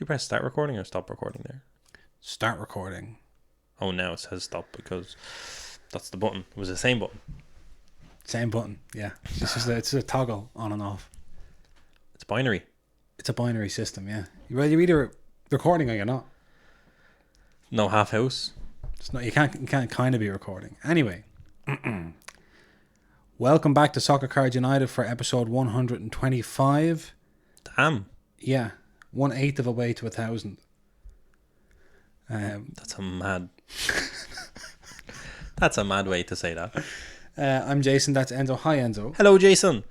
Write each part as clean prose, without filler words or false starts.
you press start recording or stop recording there? Start recording. Oh, now it says stop because that's the button. It was the same button. Same button. Yeah. It's a toggle on and off. It's binary. It's a binary system. Yeah. You're either recording or you're not. No half house. It's not. You can't kind of be recording. Anyway. Welcome back to Soccer Cards United for episode 125. Damn. Yeah. 1/8 of a way to 1,000. That's a mad. That's a mad way to say that. I'm Jason. That's Enzo. Hi, Enzo. Hello, Jason.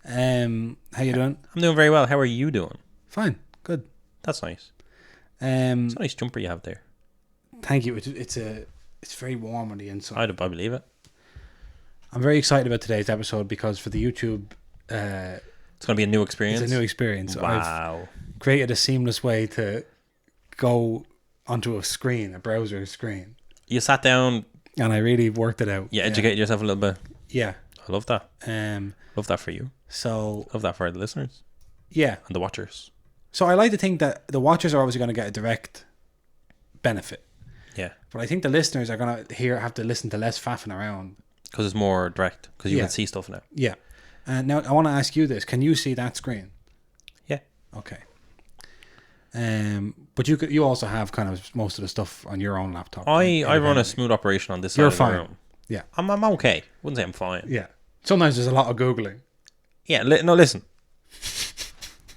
How you doing? I'm doing very well. How are you doing? Fine. Good. That's nice. It's a nice jumper you have there. Thank you. It's very warm on the inside. I believe it. I'm very excited about today's episode because for the YouTube, It's going to be a new experience. it's a new experience. Wow. I've created a seamless way to go onto a browser screen, You sat down. and I really worked it out. You educated yourself a little bit. Yeah. I love that. Um. Love that for you. So Love that for the listeners yeah. and the watchers. So I like to think that the watchers are obviously going to get a direct benefit, Yeah. but I think the listeners are going to have to listen to less faffing around. Because it's more direct. Because you Yeah. can see stuff now. Yeah. And now I want to ask you this: can you see that screen? Yeah. Okay. But you also have kind of most of the stuff on your own laptop. I run a smooth operation on this side You're of the fine. room. Yeah. I'm okay. Wouldn't say I'm fine. Yeah. Sometimes there's a lot of Googling. Yeah. No, listen.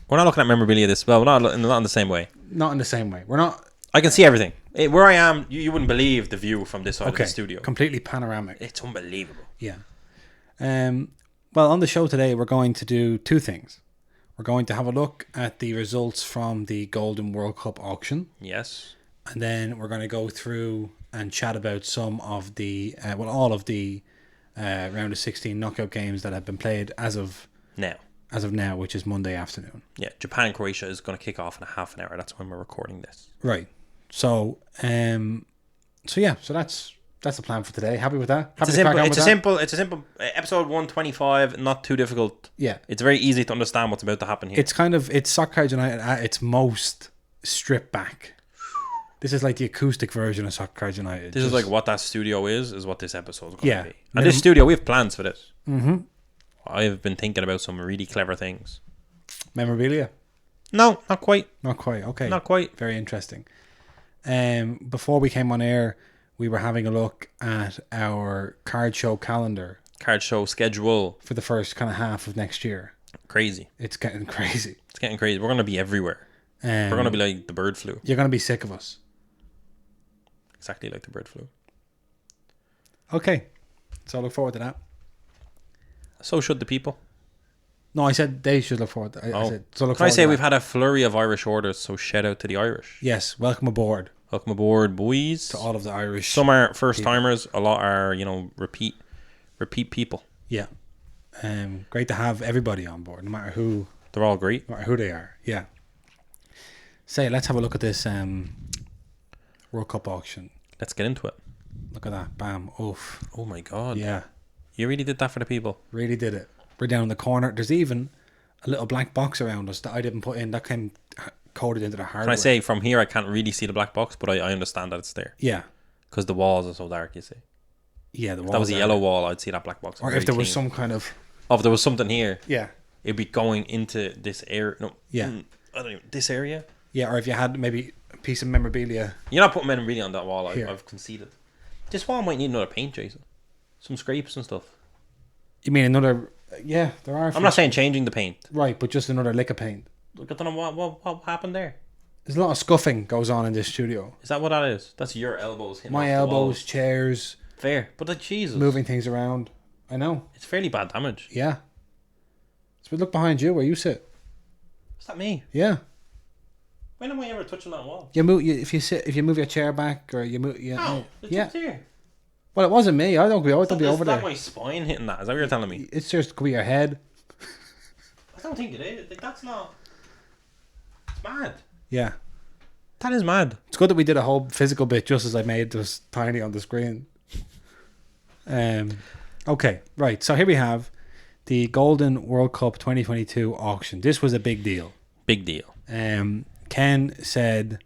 We're not looking at memorabilia this well. We're not in the same way. Not in the same way. We're not. I can see everything. Where I am, you wouldn't believe the view from this side of Okay. the studio. Completely panoramic. It's unbelievable. Yeah. Well, on the show today, we're going to do two things. We're going to have a look at the results from the Goldin World Cup auction. Yes. And then we're going to go through and chat about some of the, all of the round of 16 knockout games that have been played as of now, which is Monday afternoon. Yeah. Japan and Croatia is going to kick off in a half an hour. That's when we're recording this. Right. So, so that's the plan for today. Happy with that? It's a simple episode 125. Not too difficult. Yeah. It's very easy to understand what's about to happen here. It's Soccer Cards United at its most stripped back. This is like the acoustic version of Soccer Cards United. This is like what that studio is what this episode is going to be. Yeah. And this studio, we have plans for this. Mm-hmm. I've been thinking about some really clever things. Memorabilia? No, not quite. Not quite. Okay. Not quite. Very interesting. Before we came on air, we were having a look at our card show calendar. Card show schedule. For the first kind of half of next year. Crazy. It's getting crazy. It's getting crazy. We're going to be everywhere. We're going to be like the bird flu. You're going to be sick of us. Exactly like the bird flu. Okay. So I look forward to that. So should the people. No, I said they should look forward to it. I said, so look Can I forward say to we've that. had a flurry of Irish orders, so shout out to the Irish. Yes, welcome aboard. Welcome aboard, boys. To all of the Irish. Some are first timers, a lot are, repeat people. Yeah. Great to have everybody on board, no matter who. They're all great. No matter who they are. Yeah. Say, let's have a look at this World Cup auction. Let's get into it. Look at that. Bam. Oof. Oh my God. Yeah. You really did that for the people. Really did it. We're down in the corner. There's even a little black box around us that I didn't put in. That came coded into the hardware. Can I say, from here I can't really see the black box, but I understand that it's there. Yeah. Because the walls are so dark, you see. Yeah, the If walls that was a are- yellow wall, I'd see that black box. Or Very if there was clean. some kind of... Oh, if there was something here, Yeah. it'd be going into this area. No. Yeah. I don't even... This area? Yeah, or if you had maybe a piece of memorabilia. You're not putting men really on that wall. Here. I've conceded. This wall might need another paint, Jason. Some scrapes and stuff. You mean another... Yeah, there are... a I'm few- not saying changing the paint. Right, but just another lick of paint. Look, I don't know what happened there. There's a lot of scuffing goes on in this studio. Is that what that is? That's your elbows hitting My off the elbows, walls. chairs, Fair. But like, Jesus. moving things around. I know. It's fairly bad damage. Yeah. So look behind you where you sit. Is that me? Yeah. When am I ever touching that wall? If you move your chair back or you move... No, it's yeah. up there. Well, it wasn't me. I don't be Is over that there. my spine hitting that? Is that what you're telling me? It's just could be your head. I don't think it is. Like, that's not... It's mad. Yeah. That is mad. It's good that we did a whole physical bit just as I made this tiny on the screen. Okay, right. So here we have the Goldin World Cup 2022 auction. This was a big deal. Big deal. Ken said,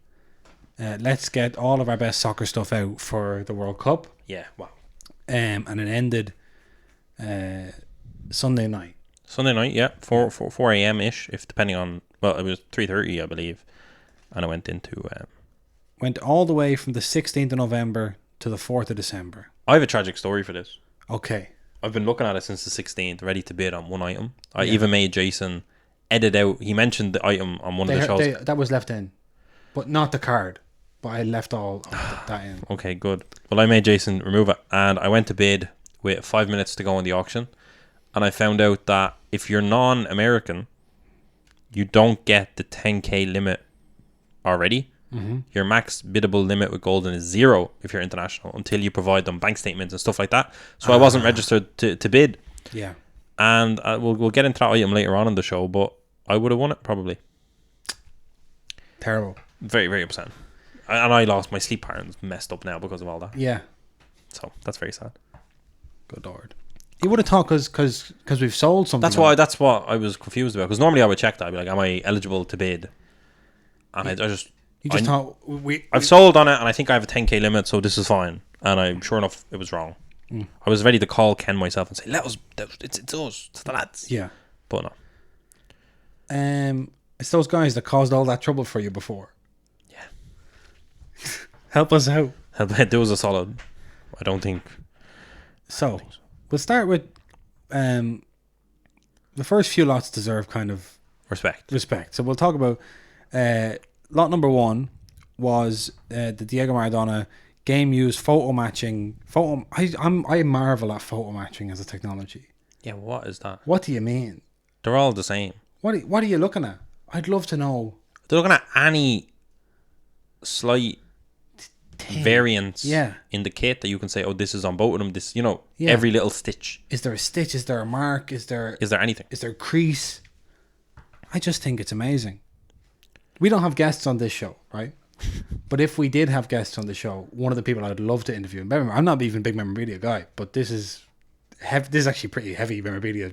let's get all of our best soccer stuff out for the World Cup. Yeah, wow. And it ended Sunday night. Sunday night, yeah, 4 a.m. ish, if depending on, well, it was 3:30, I believe, and I went into. Went all the way from the 16th of November to the 4th of December. I have a tragic story for this. Okay. I've been looking at it since the 16th, ready to bid on one item. I even made Jason edit out. He mentioned the item on one of the shows. That was left in, but not the card. But I left all of that in. Okay, good. Well, I made Jason remove it, and I went to bid with 5 minutes to go on the auction, and I found out that if you're non-American, you don't get the 10k limit already. Mm-hmm. Your max biddable limit with Goldin is 0 if you're international until you provide them bank statements and stuff like that. So I wasn't registered to bid. Yeah. And we'll get into that item later on in the show, but I would have won it probably. Terrible. Very, very upset. And I lost my sleep patterns, messed up now because of all that. Yeah. So that's very sad. Good Lord. You would have thought because we've sold something. That's what I was confused about. Because normally I would check that. I'd be like, am I eligible to bid? And I thought I've sold on it, and I think I have a 10k limit, so this is fine. And I'm sure enough, it was wrong. I was ready to call Ken myself and say, "Let us, it's us, it's the lads." Yeah, but no. It's those guys that caused all that trouble for you before. Yeah, help us out. Do us a solid. I don't think. So we'll start with the first few lots deserve kind of respect. So we'll talk about. Lot number 1 was the Diego Maradona game used photo matching. I marvel at photo matching as a technology. Yeah, what is that? What do you mean? They're all the same. What are you looking at? I'd love to know. They're looking at any slight variance in the kit that you can say, oh, this is on both of them. This, every little stitch. Is there a stitch? Is there a mark? Is there anything? Is there a crease? I just think it's amazing. We don't have guests on this show, right? But if we did have guests on the show, one of the people I'd love to interview. I'm not even a big memorabilia guy, but this is actually pretty heavy memorabilia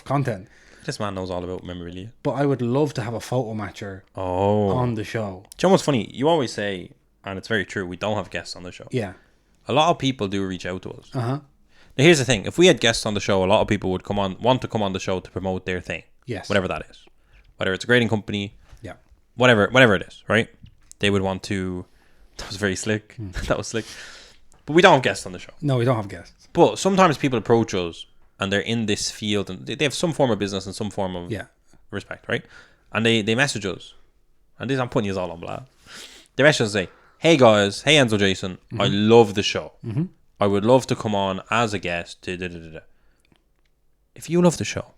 content. This man knows all about memorabilia. But I would love to have a photo matcher on the show. Do you know what's funny? You always say, and it's very true, we don't have guests on the show. Yeah. A lot of people do reach out to us. Uh-huh. Now, here's the thing. If we had guests on the show, a lot of people would want to come on the show to promote their thing. Yes. Whatever that is. Whether it's a grading company. Yeah. Whatever it is, right? They would want to... That was very slick. That was slick. But we don't have guests on the show. No, we don't have guests. But sometimes people approach us and they're in this field and they have some form of business and some form of respect, right? And they message us. And this, I'm putting you all on blast. They message us and say, hey guys, hey Enzo Jason, I love the show. Mm-hmm. I would love to come on as a guest. If you love the show,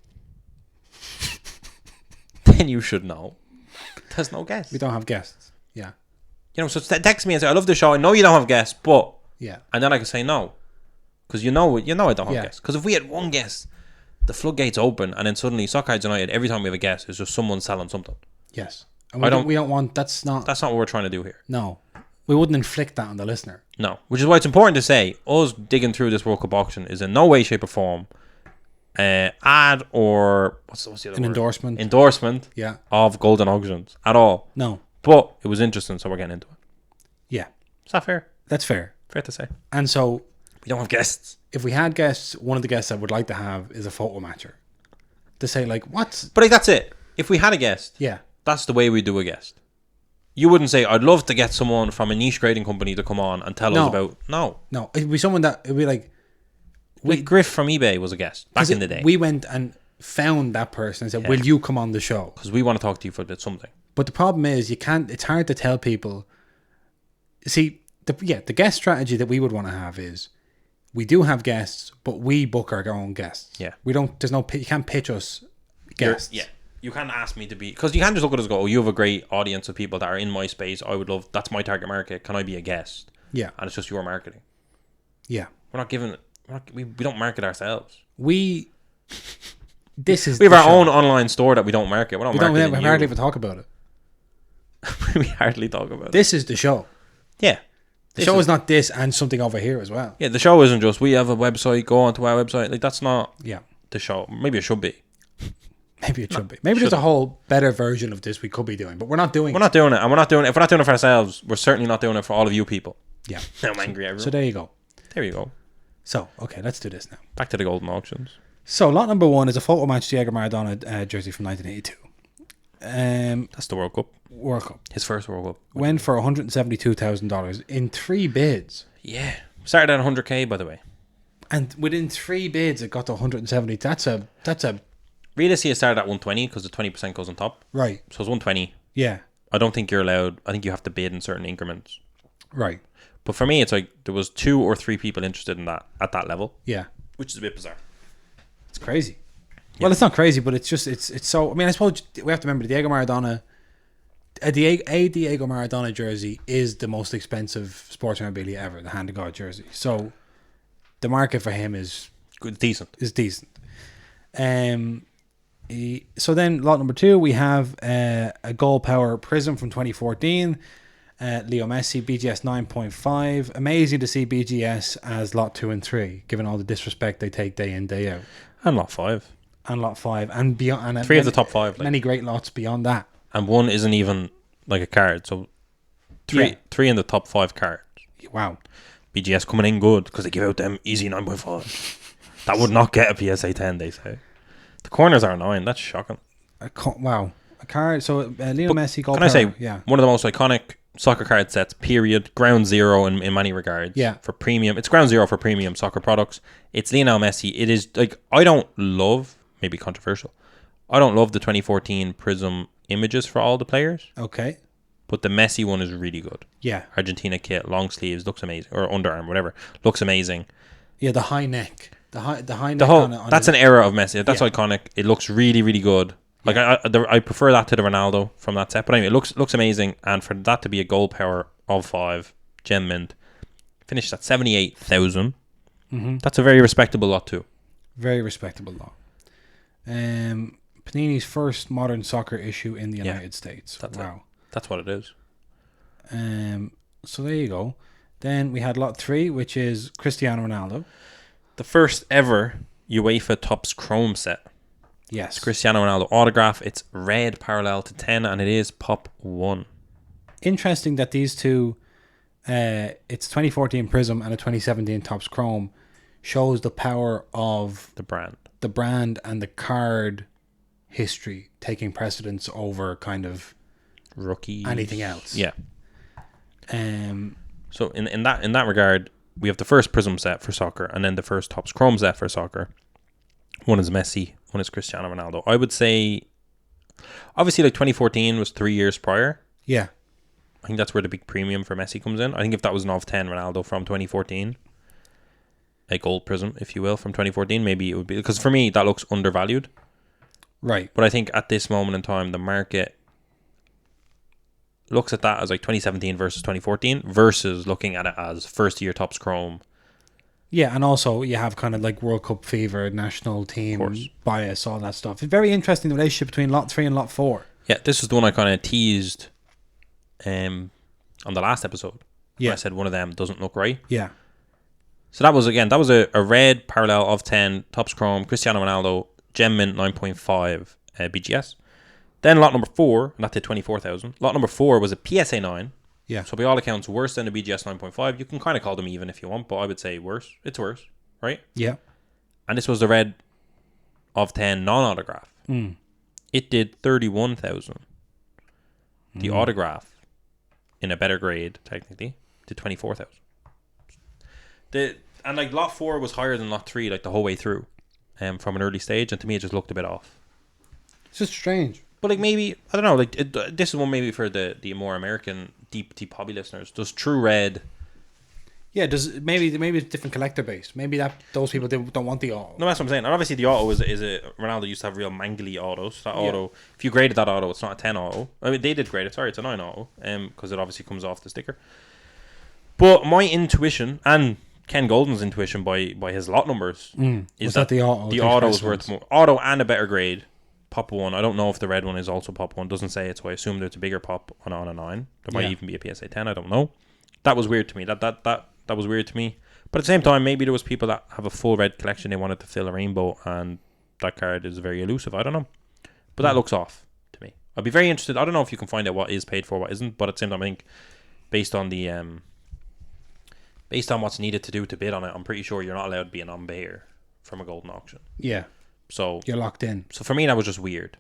then you should know there's no guests. We don't have guests. Yeah. So text me and say, I love the show. I know you don't have guests, but... Yeah. And then I can say no. Because you know I don't have guests. Because if we had one guest, the floodgates open, and then suddenly Soccer United, every time we have a guest, it's just someone selling something. Yes. And we don't want... That's not what we're trying to do here. No. We wouldn't inflict that on the listener. No. Which is why it's important to say, us digging through this World Cup auction is in no way, shape or form ad or... What's the other word? Endorsement of Goldin Auctions at all. No. But it was interesting, so we're getting into it. Yeah. Is that fair? That's fair. Fair to say. And so... We don't have guests. If we had guests, one of the guests I would like to have is a photo matcher. To say, like, what's... But like, that's it. If we had a guest, that's the way we do a guest. You wouldn't say, I'd love to get someone from a niche grading company to come on and tell us about... No. It'd be someone that... It'd be like... Griff from eBay was a guest back in the day. We went and found that person and said, will you come on the show? Because we want to talk to you for something. But the problem is, it's hard to tell people... See, the guest strategy that we would want to have is... We do have guests, but we book our own guests. Yeah. We don't... You can't pitch us guests. You can't ask me to be... Because you can't just look at us and go, oh, you have a great audience of people that are in my space. I would love... That's my target market. Can I be a guest? Yeah. And it's just your marketing. Yeah. We're not giving... We don't market ourselves. We have our own online store that we don't market. We hardly even talk about it. We hardly talk about it. This is the show. Yeah. The show is not this and something over here as well. Yeah, the show isn't just we have a website, go onto our website. Like, that's not the show. Maybe it should be. Maybe it should be. Maybe there's a whole better version of this we could be doing, but we're not doing it. We're not doing it. And we're not doing it. If we're not doing it for ourselves, we're certainly not doing it for all of you people. Yeah. I'm angry, everyone. So there you go. There you go. So, okay, let's do this now. Back to the Goldin auctions. So, lot number 1 is a photo match Diego Maradona jersey from 1982. That's the World Cup. World Cup. His first World Cup. Went for $172,000 in 3 bids. Yeah. Started at 100k, by the way. And within 3 bids, it got to 170. That's a Realistically, it started at 120 because the 20% goes on top. Right. So it's 120. Yeah. I don't think you're allowed. I think you have to bid in certain increments. Right. But for me, it's like there was 2 or 3 people interested in that at that level. Yeah. Which is a bit bizarre. It's crazy. Yeah. Well, it's not crazy, but it's just it's so. I mean, I suppose we have to remember the Diego Maradona. A Diego Maradona jersey is the most expensive sports memorabilia ever, the Hand of God jersey. So the market for him is good, decent. So then lot number 2, we have a Gold Power Prism from 2014. Leo Messi, BGS 9.5. Amazing to see BGS as lot 2 and 3, given all the disrespect they take day in, day out. And lot 5. And lot 5. And beyond. And 3 of the top 5. Many great lots beyond that. And 1 isn't even like a card. So 3 in the top 5 cards. Wow. BGS coming in good because they give out them easy 9.5. That would not get a PSA 10, they say. The corners are 9. That's shocking. Wow. A card. So Leo Messi, Gold Can Power. I say, one of the most iconic soccer card sets, period. Ground zero in many regards. Yeah. For premium. It's ground zero for premium soccer products. It's Lionel Messi. It is like, I don't love, maybe controversial, I don't love the 2014 Prism images for all the players. Okay. But the Messi one is really good. Yeah. Argentina kit, long sleeves, looks amazing. Or underarm, whatever. Looks amazing. Yeah, the high neck. The high neck. The whole, that's an era of Messi. That's iconic. It looks really, really good. Like I prefer that to the Ronaldo from that set. But anyway, it looks amazing. And for that to be a Gold Power of 5, Gem Mint, finished at 78,000. Mm-hmm. That's a very respectable lot too. Very respectable lot. Panini's first modern soccer issue in the United States. Wow. That's what it is. So there you go. Then we had lot 3, which is Cristiano Ronaldo. The first ever UEFA Topps Chrome set. Yes. It's Cristiano Ronaldo autograph. It's red parallel to 10 and it is Pop 1. Interesting that these two, it's 2014 Prism and a 2017 Topps Chrome, shows the power of the brand. The brand and the card history taking precedence over kind of rookie anything else. Yeah. So in that regard, we have the first Prism set for soccer and then the first Topps Chrome set for soccer. One is Messi, one is Cristiano Ronaldo. I would say, obviously, like 2014 was 3 years prior. Yeah. I think that's where the big premium for Messi comes in. I think if that was an of 10 Ronaldo from 2014, a gold Prism, if you will, from 2014, maybe it would be, because for me that looks undervalued. Right. But I think at this moment in time, the market looks at that as like 2017 versus 2014 versus looking at it as first year Topps Chrome. Yeah, and also you have kind of like World Cup fever, national team bias, all that stuff. It's very interesting, the relationship between lot 3 and lot 4. Yeah, this is the one I kind of teased on the last episode. Yeah. I said one of them doesn't look right. Yeah. So that was a red parallel of 10, Topps Chrome, Cristiano Ronaldo, Gem Mint 9.5 BGS. Then lot number 4, and that did 24,000. Lot number 4 was a PSA 9. Yeah. So by all accounts, worse than the BGS 9.5. You can kind of call them even if you want, but I would say worse. It's worse, right? Yeah. And this was the red of 10 non-autograph. It did 31,000. The autograph, in a better grade, technically, did 24,000. And like lot 4 was higher than lot 3, like the whole way through, from an early stage, and to me it just looked a bit off. It's just strange. But like maybe, I don't know, like this is one maybe for the more American deep hobby listeners. Does True Red? Yeah, maybe it's different collector base. Maybe that those people don't want the auto. No, that's what I'm saying. And obviously the auto is a Ronaldo used to have real mangly autos. That auto, if you graded that auto, it's not a 10 auto. I mean, they did grade it. Sorry, it's a 9 auto, because it obviously comes off the sticker. But my intuition and Ken Goldin's intuition by his lot numbers is that the auto is worth more. Auto and a better grade. Pop 1. I don't know if the red one is also Pop 1. Doesn't say it, so I assume that it's a bigger Pop on a 9. There might even be a PSA 10. I don't know. That was weird to me. That was weird to me. But at the same time, maybe there was people that have a full red collection. They wanted to fill a rainbow, and that card is very elusive. I don't know. But that looks off to me. I'd be very interested. I don't know if you can find out what is paid for, what isn't. But at the same time, I think based on what's needed to do to bid on it, I'm pretty sure you're not allowed to be a non-buyer from a Goldin auction. Yeah. So you're locked in. So for me, that was just weird.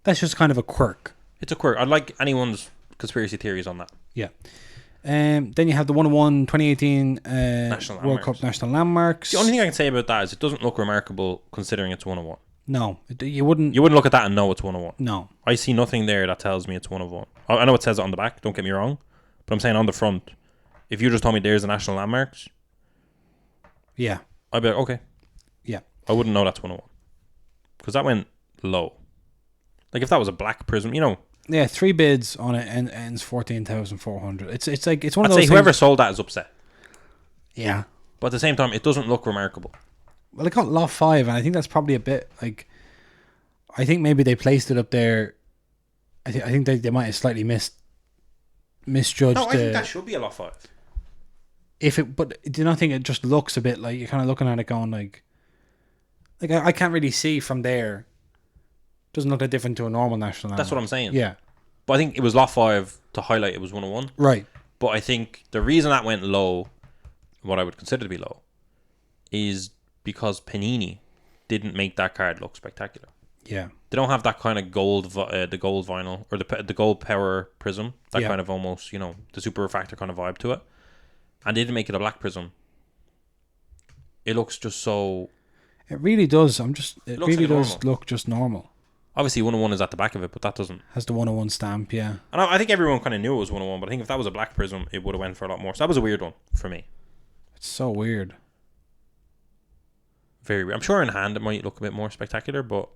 That's just kind of a quirk. It's a quirk. I'd like anyone's conspiracy theories on that. Yeah. Then you have the 101 2018 World Cup National Landmarks. The only thing I can say about that is it doesn't look remarkable considering it's 101. No, you wouldn't. You wouldn't look at that and know it's 101. No. I see nothing there that tells me it's 101. I know it says it on the back, don't get me wrong. But I'm saying on the front, if you just told me there's a National Landmarks, yeah, I'd be like, okay. Yeah. I wouldn't know that's 101. Because that went low. Like if that was a black prism, you know. Yeah, 3 bids on it and ends 14,400. It's like it's one I'd of those. Say whoever sold that is upset. Yeah, but at the same time, it doesn't look remarkable. Well, it got lot 5, and I think that's probably a bit like. I think maybe they placed it up there. I think they might have slightly misjudged. No, I think that should be a lot 5. But do you not think it just looks a bit like you're kind of looking at it going like I can't really see from there. Doesn't look that different to a normal national landmark. That's what I'm saying. Yeah. But I think it was lot 5 to highlight it was 101. Right. But I think the reason that went low, what I would consider to be low, is because Panini didn't make that card look spectacular. Yeah. They don't have that kind of the gold vinyl or the gold power prism. That kind of almost, the super refractor kind of vibe to it. And they didn't make it a black prism. It looks just so... It really does. It really does normal. Look just normal. Obviously, 101 is at the back of it, but that doesn't... Has the 101 stamp, yeah. And I think everyone kind of knew it was 101, but I think if that was a black prism, it would have went for a lot more. So that was a weird one for me. It's so weird. Very weird. I'm sure in hand it might look a bit more spectacular, but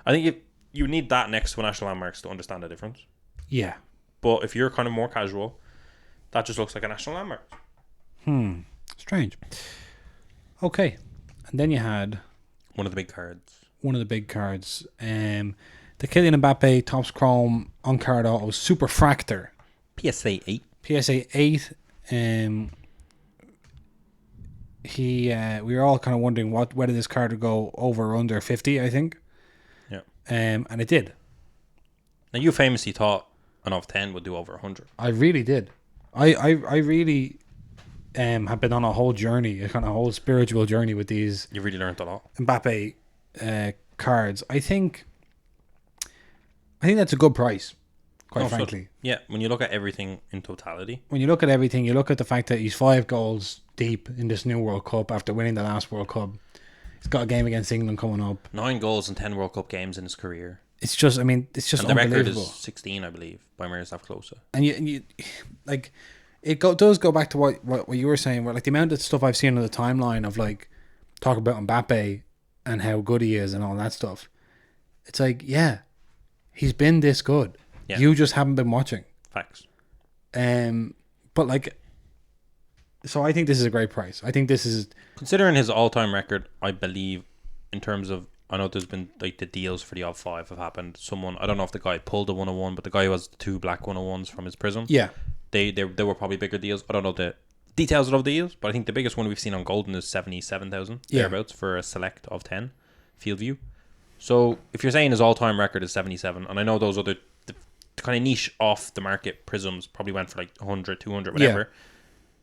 I think you need that next to a National Landmarks to understand the difference. Yeah. But if you're kind of more casual, that just looks like a National Landmark. Strange. Okay. And then you had... One of the big cards. The Kylian Mbappe Topps Chrome on-card auto Super Fractor. PSA 8. PSA 8. We were all kind of wondering whether this card would go over or under 50, I think. Yeah. And it did. Now, you famously thought an of 10 would do over 100. I really did. I really have been on a whole journey, a kind of whole spiritual journey with these. You really learned a lot. Mbappe cards. I think that's a good price, quite frankly. So, yeah, when you look at everything in totality. When you look at everything, you look at the fact that he's 5 goals deep in this new World Cup after winning the last World Cup. He's got a game against England coming up. 9 goals in 10 World Cup games in his career. It's just, and the record is 16, I believe, by Miroslav Klose. And you like, does go back to what you were saying, where like the amount of stuff I've seen on the timeline of like talk about Mbappe and how good he is and all that stuff. It's like, yeah, he's been this good. Yeah. You just haven't been watching. Facts. But like, so I think this is a great price. I think this is... Considering his all-time record, I believe, in terms of... I know there's been like the deals for the odd 5 have happened. I don't know if the guy pulled the 101, but the guy who has the 2 black 101s from his prism. Yeah. They were probably bigger deals. I don't know the details of the deals, but I think the biggest one we've seen on Goldin is 77,000 thereabouts for a select of 10 field view. So if you're saying his all-time record is 77, and I know those other the kind of niche off the market prisms probably went for like 100, 200, whatever. Yeah.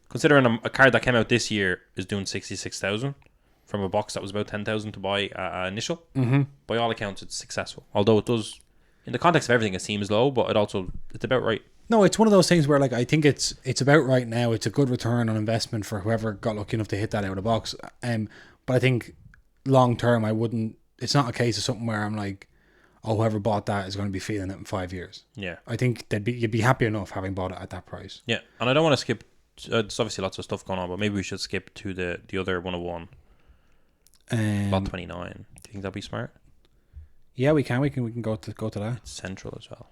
Considering a card that came out this year is doing 66,000 from a box that was about 10,000 to buy initial. Mm-hmm. By all accounts, it's successful. Although it does, in the context of everything, it seems low, but it's about right. No, it's one of those things where like I think it's about right now. It's a good return on investment for whoever got lucky enough to hit that out of the box. But I think long term, I wouldn't. It's not a case of something where I'm like, oh, whoever bought that is going to be feeling it in 5 years. Yeah, I think you'd be happy enough having bought it at that price. Yeah, and I don't want to skip. There's obviously lots of stuff going on, but maybe we should skip to the other 101. Lot 29. Do you think that'd be smart? Yeah, we can. We can go to that. It's central as well.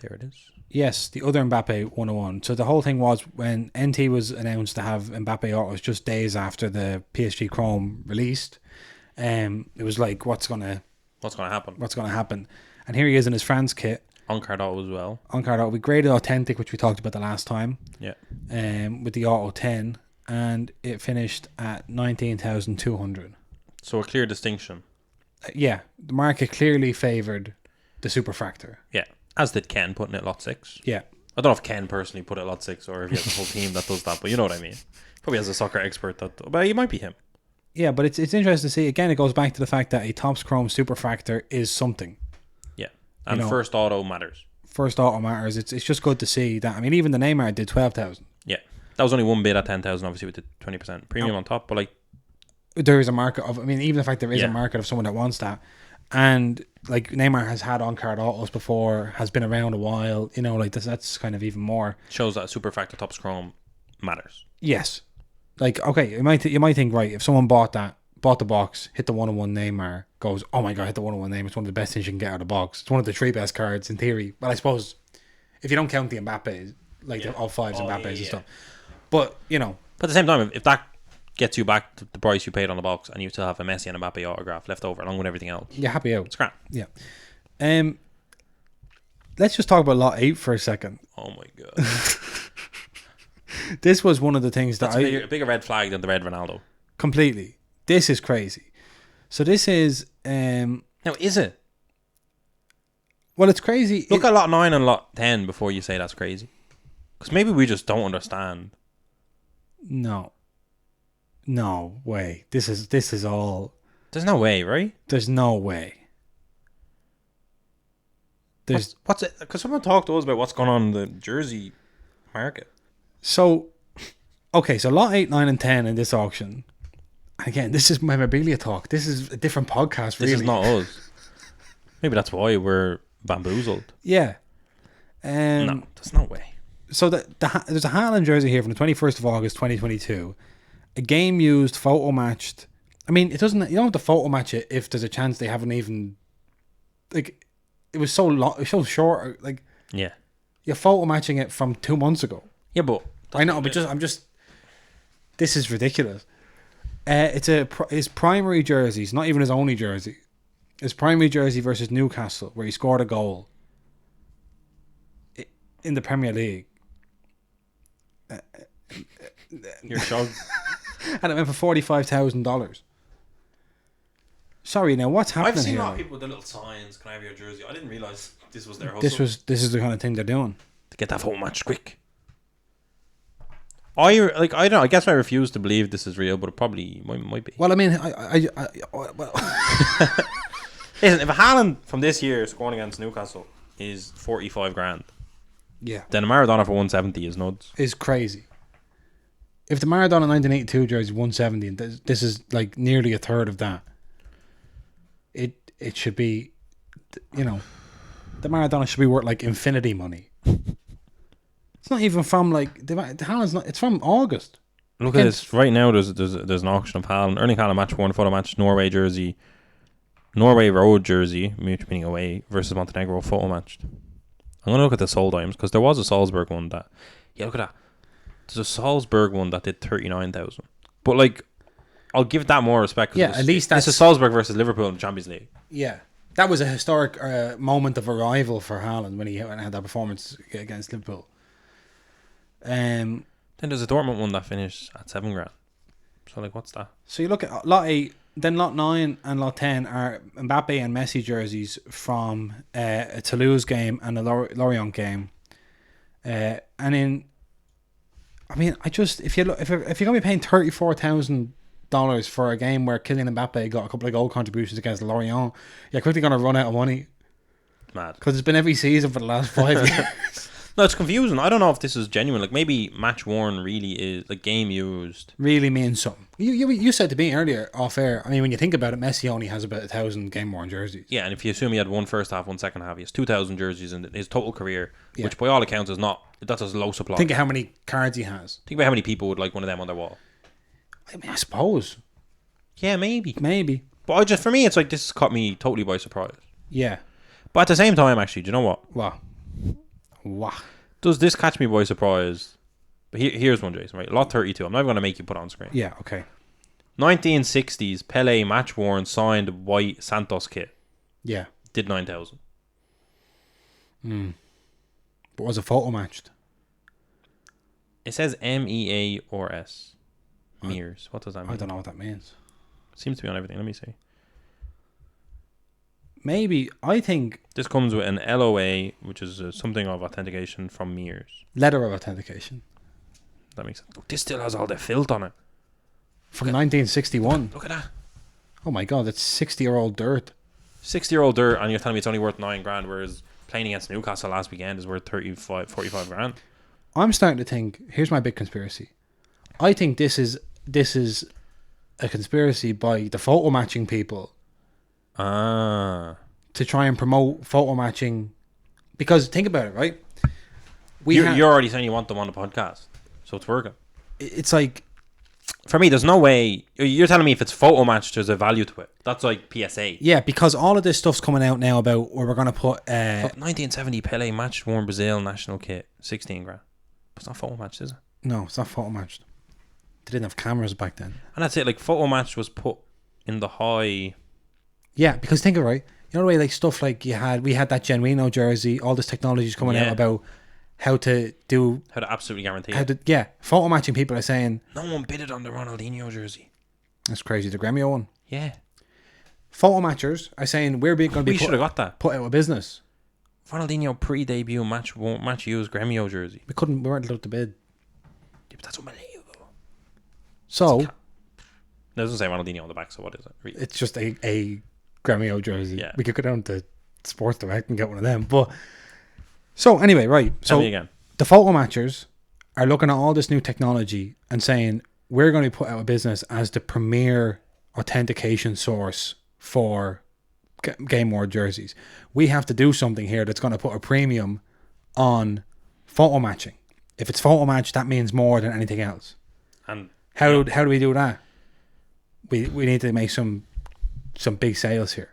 There it is. Yes, the other Mbappe 101. So the whole thing was when NT was announced to have Mbappe autos just days after the PSG Chrome released. It was like, what's gonna happen? And here he is in his France kit. On-card auto as well. On-card auto. We graded authentic, which we talked about the last time. Yeah. With the auto 10. and it finished at 19,200. So a clear distinction. Yeah, the market clearly favoured the superfractor. Yeah, as did Ken putting it lot 6. Yeah. I don't know if Ken personally put it lot 6 or if he has a whole team that does that, but you know what I mean. Probably has a soccer expert but he might be him. Yeah, but it's interesting to see. Again, it goes back to the fact that a Topps Chrome superfractor is something. Yeah, and first auto matters. First auto matters. It's just good to see that. I mean, even the Neymar did 12,000. Yeah, that was only one bid at 10,000, obviously with the 20% premium on top. But like, there is a market of. I mean, even the fact there is a market of someone that wants that, and like Neymar has had on card autos before, has been around a while. You know, like that's kind of even more shows that superfractor Topps Chrome matters. Yes, like okay, you might think right if someone bought the box, hit the 101 Neymar, goes, oh my god, hit the 101 Neymar. It's one of the best things you can get out of the box. It's one of the 3 best cards in theory. But I suppose if you don't count the Mbappe, like the all 5s Mbappes and stuff. But you know, but at the same time, if that gets you back to the price you paid on the box, and you still have a Messi and a Mbappe autograph left over along with everything else, you're happy out. It's grand. Yeah. Let's just talk about lot 8 for a second. Oh my god. This was one of the things that's a bigger red flag than the red Ronaldo. Completely. This is crazy. So this is now is it? Well, it's crazy. Look at lot 9 and lot 10 before you say that's crazy. Because maybe we just don't understand. No way. This is all. There's no way, right? There's no way. What's it? Because someone talked to us about what's going on in the jersey market. So, okay, so lot 8, 9, and 10 in this auction. Again, this is memorabilia talk. This is a different podcast, really. This is not us. Maybe that's why we're bamboozled. Yeah. No, there's no way. So there's a Haaland jersey here from the 21st of August, 2022. A game used, photo matched. I mean, it doesn't. You don't have to photo match it if there's a chance they haven't even. Like, it was so long, it was so short. Like, yeah, you're photo matching it from 2 months ago. Yeah, but I know, but I'm just. This is ridiculous. His primary jerseys, not even his only jersey. His primary jersey versus Newcastle, where he scored a goal in the Premier League. You're shocked. And it went for $45,000. Sorry, now what's happening here? I've seen a lot of people with the little signs. Can I have your jersey? I didn't realise this was their hustle. This is the kind of thing they're doing to get that photo match quick. I don't know. I guess I refuse to believe this is real, but it probably might be. Well, I mean, well. Listen, if a Haaland from this year scoring against Newcastle is 45 grand, yeah, then a Maradona for 170 is nuts. Is crazy. If the Maradona 1982 jersey is 170, and this is like nearly a third of that, it should be, you know, the Maradona should be worth like infinity money. It's not even from like the Haaland's not. It's from August. Look at this right now. There's an auction of Haaland, Erling Haaland match 1 photo match, Norway jersey, Norway road jersey, meaning away versus Montenegro photo matched. I'm gonna look at the sold items because there was a Salzburg one that. Yeah, look at that. There's a Salzburg one that did 39,000. But like, I'll give that more respect. Yeah, at least that's a Salzburg versus Liverpool in the Champions League. Yeah, that was a historic moment of arrival for Haaland when he had that performance against Liverpool. Then there's a Dortmund one that finished at 7 grand. So like, what's that? So you look at lot 8, then lot 9 and lot 10 are Mbappe and Messi jerseys from a Toulouse game and a Lorient game. And in, I mean, if you're gonna be paying $34,000 for a game where Kylian Mbappe got a couple of goal contributions against Lorient, you're quickly gonna run out of money. Mad. Because it's been every season for the last 5 years. No, it's confusing. I don't know if this is genuine. Like, maybe match worn really is, like, game used really means something. You said to me earlier off air, I mean, when you think about it, Messi only has about 1,000 game worn jerseys. Yeah, and if you assume he had one first half, one second half, he has 2,000 jerseys in his total career, which by all accounts is not, that's a low supply. Think of how many cards he has. Think about how many people would like one of them on their wall. I mean, I suppose. Yeah, maybe. But for me, it's like, this has caught me totally by surprise. Yeah. But at the same time, actually, do you know what? What? Does this catch me by surprise? But here's one, Jason, right? Lot 32. I'm not going to make you put on screen. Yeah, okay. 1960s Pele match worn signed white Santos kit. Yeah. Did 9,000. But was it photo matched? It says MEA or S. Mirrors. What does that mean? I don't know what that means. Seems to be on everything. Let me see. Maybe, I think... This comes with an LOA, which is something of authentication from Mirrors. Letter of authentication. That makes sense. Look, this still has all the filth on it. From 1961. Look at that. Oh my God, that's 60-year-old dirt. 60-year-old dirt, and you're telling me it's only worth $9,000, whereas playing against Newcastle last weekend is worth 45 grand. I'm starting to think, here's my big conspiracy. I think this is a conspiracy by the photo matching people. To try and promote photo matching. Because think about it, right? You're already saying you want them on the podcast, so it's working. It's like... For me, there's no way... You're telling me if it's photo match, there's a value to it. That's like PSA. Yeah, because all of this stuff's coming out now about where we're going to put... 1970 Pele match worn Brazil national kit, 16 grand. But it's not photo match, is it? No, it's not photo matched. They didn't have cameras back then. And that's it, like photo match was put in the high... Yeah, because think of it, right? You know the way like stuff like we had that Genuino jersey, all this technology's coming out about how to absolutely guarantee it. Yeah, photo matching people are saying... No one bidded on the Ronaldinho jersey. That's crazy, the Gremio one. Yeah. Photo matchers are saying we're going to be should have got that. Put out of business. Ronaldinho pre-debut match used Gremio jersey. We weren't allowed to bid. Yeah, but that's unbelievable. So... It doesn't say Ronaldinho on the back, so what is it? Really? It's just a Gremio jersey. Yeah. We could go down to Sports Direct and get one of them. But so anyway, right. So tell me again. The photo matchers are looking at all this new technology and saying we're going to be put out of business as the premier authentication source for Game World jerseys. We have to do something here that's going to put a premium on photo matching. If it's photo match, that means more than anything else. And how do we do that? We need to make some big sales here.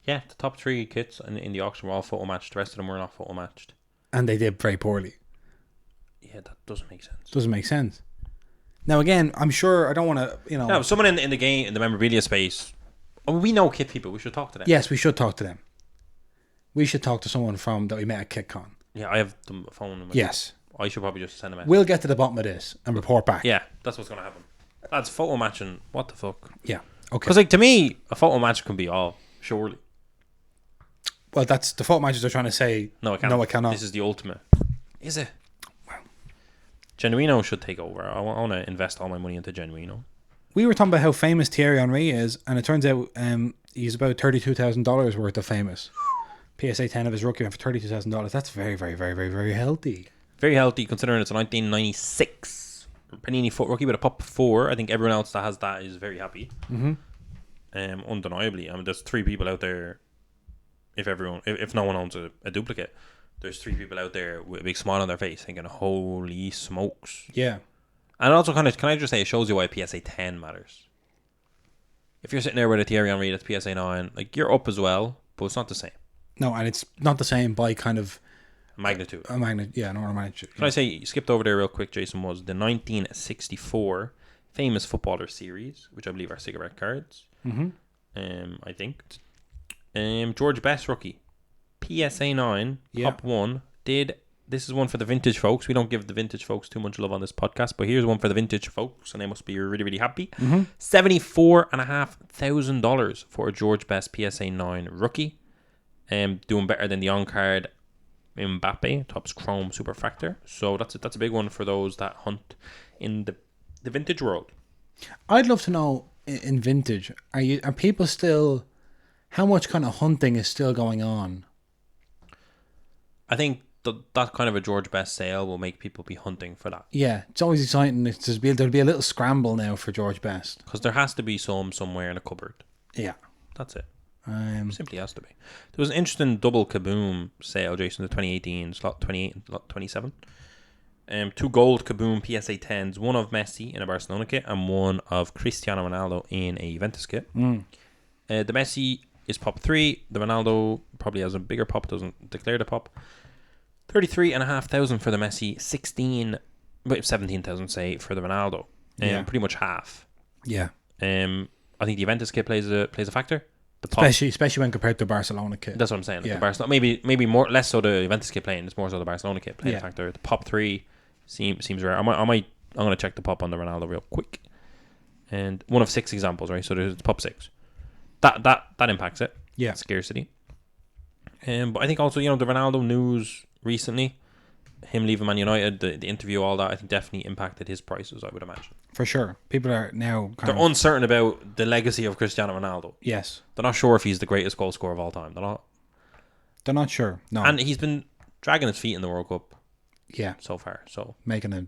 Yeah, the top 3 kits in the auction were all photo matched. The rest of them were not photo matched. And they did very poorly. Yeah, that doesn't make sense. Doesn't make sense. Now, again, I'm sure I don't want to, No, someone in the game, in the memorabilia space, we know kit people. We should talk to them. Yes, we should talk to them. We should talk to someone that we met at KitCon. Yeah, I have the phone number. Yes. I should probably just send them a message. We'll get to the bottom of this and report back. Yeah, that's what's going to happen. That's photo matching. What the fuck? Yeah. Okay. Because, like, to me, a photo match can be all, surely. Well, that's the photo matches are trying to say. No, I can't. No, I cannot. This is the ultimate. Is it? Wow. Genuino should take over. I want to invest all my money into Genuino. We were talking about how famous Thierry Henry is, and it turns out he's about $32,000 worth of famous. PSA 10 of his rookie went for $32,000. That's very, very, very, very, very healthy. Very healthy, considering it's a 1996 Panini foot rookie with a pop 4. I think everyone else that has that is very happy. Mm-hmm. Undeniably. I mean, there's 3 people out there. If no one owns a duplicate, there's 3 people out there with a big smile on their face thinking, holy smokes. Yeah. And also, can I just say, it shows you why PSA 10 matters. If you're sitting there with a Thierry Henry that's PSA 9, like, you're up as well, but it's not the same. No, and it's not the same by kind of... Magnitude. A magnitude, yeah, no magnitude. Can I say, you skipped over there real quick, Jason, was the 1964 Famous Footballer Series, which I believe are cigarette cards. Mm-hmm. I think. George Best rookie. PSA 9, top 1. This is one for the vintage folks. We don't give the vintage folks too much love on this podcast, but here's one for the vintage folks, and they must be really, really happy. Mm-hmm. $74,500 for a George Best PSA 9 rookie. Doing better than the on-card Mbappe, Topps Chrome Superfractor. So that's a big one for those that hunt in the vintage world. I'd love to know, in vintage, are people still... How much kind of hunting is still going on? I think that kind of a George Best sale will make people be hunting for that. Yeah, it's always exciting. There'll be a little scramble now for George Best. Because there has to be some somewhere in a cupboard. Yeah. That's it. Simply has to be. There was an interesting double Kaboom sale, Jason, the 2018, slot 28 and slot 27. 2 gold Kaboom PSA 10s, one of Messi in a Barcelona kit and one of Cristiano Ronaldo in a Juventus kit. The Messi is pop 3. The Ronaldo probably has a bigger pop, doesn't declare the pop. 33,500 for the Messi, 17,000 say for the Ronaldo. Pretty much half. Yeah. I think the Juventus kit plays a factor. The pop, especially when compared to Barcelona kit. That's what I'm saying. Like the Barcelona, maybe less so the Juventus kit playing. It's more so the Barcelona kit playing a factor. The pop 3 seems rare. I might I'm going to check the pop on the Ronaldo real quick. And one of 6 examples, right? So there's pop 6. That impacts it. Yeah. Scarcity. But I think also, the Ronaldo news recently, him leaving Man United, the interview, all that, I think definitely impacted his prices, I would imagine. For sure. People are now They're uncertain about the legacy of Cristiano Ronaldo. Yes. They're not sure if he's the greatest goal scorer of all time. They're not sure. No. And he's been dragging his feet in the World Cup. Yeah. So far. So making a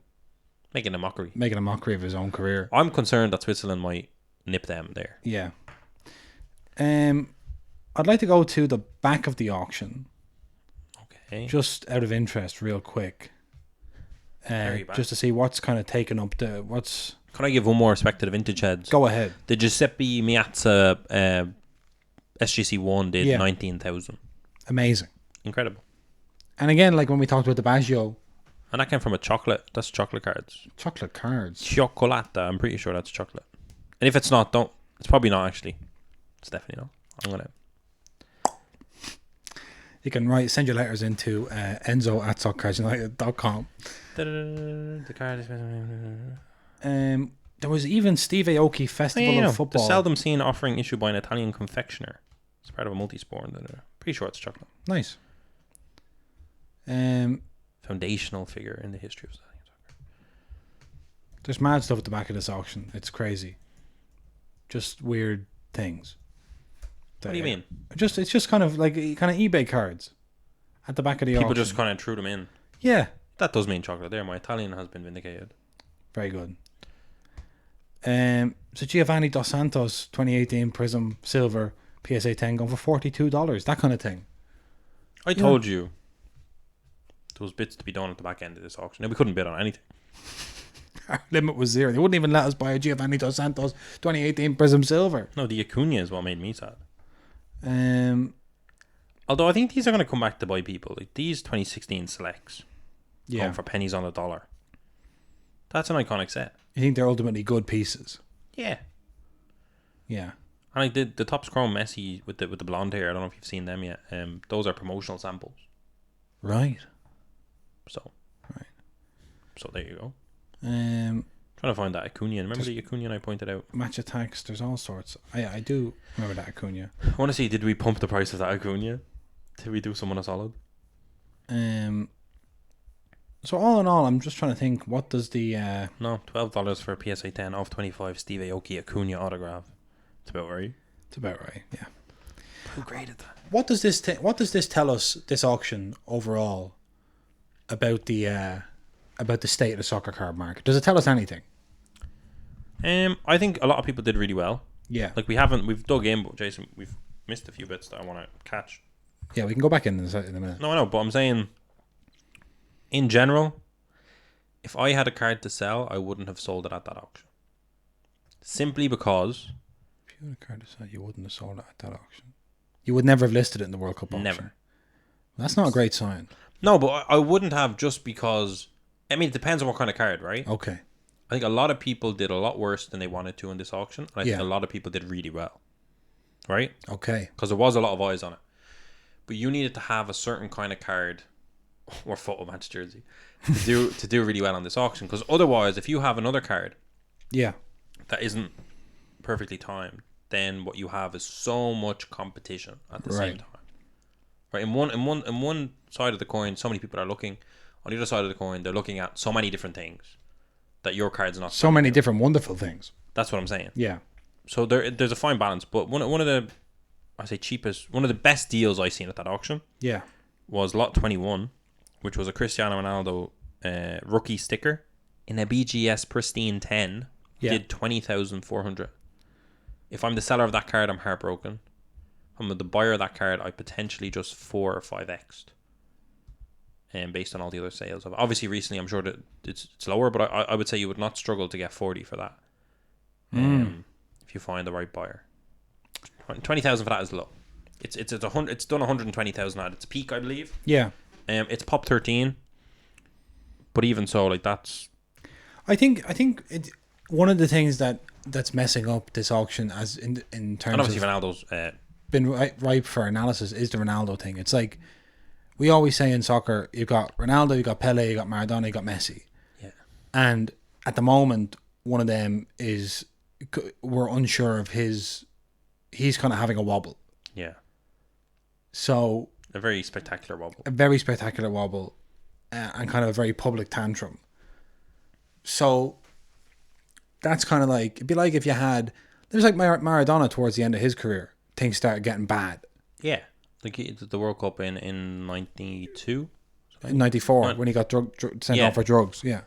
mockery. Making a mockery of his own career. I'm concerned that Switzerland might nip them there. Yeah. I'd like to go to the back of the auction. Okay. Just out of interest, real quick. Just to see what's kind of taken up what's... Can I give one more respect to the vintage heads? Go ahead. The Giuseppe Meazza SGC1 did 19,000. Amazing. Incredible. And again, like when we talked about the Baggio... And that came from that's chocolate cards. Chocolate cards. Chocolata, I'm pretty sure that's chocolate. And if it's not, it's probably not actually. It's definitely not. I'm going to... You can send your letters into enzo@soccercardsunited.com. The card is... there was even Steve Aoki Festival of Football. The seldom seen offering issued by an Italian confectioner. It's part of a multi-sport. Pretty sure it's chocolate. Nice. Foundational figure in the history of Italian soccer. There's mad stuff at the back of this auction. It's crazy. Just weird things. What do you mean? It's just kind of like eBay cards at the back of the auction. People just kind of threw them in. Yeah. That does mean chocolate there. My Italian has been vindicated. Very good. So Giovanni Dos Santos 2018 Prism Silver PSA 10 going for $42. That kind of thing. I told you there was bits to be done at the back end of this auction. Now, we couldn't bid on anything. Our limit was 0. They wouldn't even let us buy a Giovanni Dos Santos 2018 Prism Silver. No, the Acuna is what made me sad. Although I think these are going to come back to buy people. Like these 2016 selects going for pennies on the dollar. That's an iconic set. You think they're ultimately good pieces? Yeah. Yeah. And like the Topps Chrome Messi with the blonde hair, I don't know if you've seen them yet. Those are promotional samples. Right. So there you go. Trying to find that Acuna. Remember the Acuna I pointed out? Match attacks. There's all sorts. I do remember that Acuna. I want to see, did we pump the price of that Acuna? Did we do someone a solid? So all in all, I'm just trying to think. What does the no, $12 for a PSA 10 off 25 Steve Aoki Acuna autograph. It's about right. It's about right. Yeah. Who graded that? What does this tell us? This auction overall about the state of the soccer card market. Does it tell us anything? I think a lot of people did really well. Yeah. Like we've dug in, but Jason, we've missed a few bits that I want to catch. Yeah, we can go back in a minute. No, I know, but I'm saying, in general, if I had a card to sell, I wouldn't have sold it at that auction. Simply because... If you had a card to sell, you wouldn't have sold it at that auction. You would never have listed it in the World Cup auction. Never. That's not a great sign. No, but I wouldn't have just because... I mean, it depends on what kind of card, right? Okay. I think a lot of people did a lot worse than they wanted to in this auction. And I think a lot of people did really well. Right? Okay. Because there was a lot of eyes on it. But you needed to have a certain kind of card or photo match jersey to do really well on this auction. Because otherwise, if you have another card that isn't perfectly timed, then what you have is so much competition at the same time. Right? In one side of the coin, so many people are looking. On the other side of the coin, they're looking at so many different things that your card's not. So many different wonderful things. That's what I'm saying. Yeah. So there's a fine balance, but one of the, I say cheapest, one of the best deals I seen at that auction. Yeah. Was lot 21, which was a Cristiano Ronaldo rookie sticker in a BGS pristine 10. Yeah. Did 20,400. If I'm the seller of that card, I'm heartbroken. If I'm the buyer of that card, I potentially just 4 or 5x'd. Based on all the other sales of it. Obviously recently I'm sure that it's lower, but I would say you would not struggle to get 40 for that if you find the right buyer. 20,000 for that is low. It's done 120,000 at its peak, I believe. Yeah. It's pop 13, but even so, like that's. I think one of the things that's messing up this auction as in terms and obviously of Ronaldo's been ripe for analysis is the Ronaldo thing. It's like. We always say in soccer, you've got Ronaldo, you've got Pele, you've got Maradona, you've got Messi. Yeah. And at the moment, one of them is, we're unsure of he's kind of having a wobble. Yeah. So a very spectacular wobble. A very spectacular wobble, and kind of a very public tantrum. So that's kind of like, it'd be like if you had, there's like Maradona towards the end of his career, things started getting bad. Yeah. Like the World Cup in 92? In 94, when he got sent off for drugs. Yeah.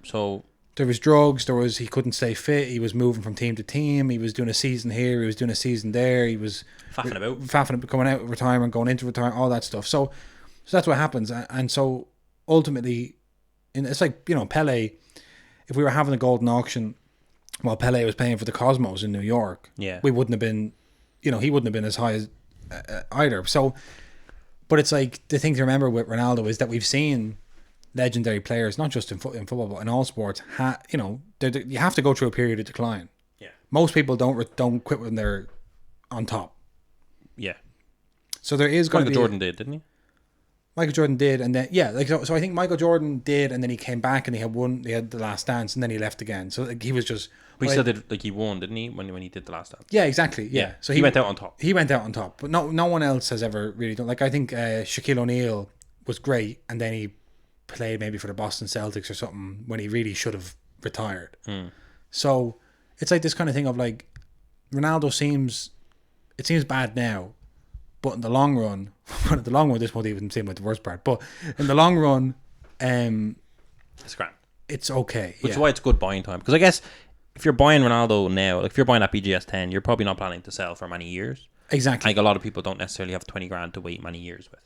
So there was drugs, he couldn't stay fit, he was moving from team to team, he was doing a season here, he was doing a season there, he was faffing about, coming out of retirement, going into retirement, all that stuff. So that's what happens. And so ultimately, it's like, Pele, if we were having a golden auction while Pele was paying for the Cosmos in New York, we wouldn't have been, he wouldn't have been as high as either. So, but it's like, the thing to remember with Ronaldo is that we've seen legendary players, not just in football, but in all sports, you have to go through a period of decline. Yeah. Most people don't quit when they're on top. Yeah. So there is going to be... Michael Jordan did, didn't he? Michael Jordan did, and then so I think Michael Jordan did, and then he came back and he had the last dance, and then he left again. So he was just... But he still did, he won, didn't he, when he did the last dance? Yeah, exactly. Yeah. So he went out on top. He went out on top, but no one else has ever really done. Like, I think Shaquille O'Neal was great, and then he played maybe for the Boston Celtics or something when he really should have retired. So it's like this kind of thing of like, Ronaldo seems bad now, but in the long run, this won't even seem like the worst part, but in the long run, it's grand. It's okay. Which is why it's good buying time. Because I guess if you're buying Ronaldo now, like if you're buying that BGS 10, you're probably not planning to sell for many years. Exactly. I think a lot of people don't necessarily have 20 grand to wait many years with.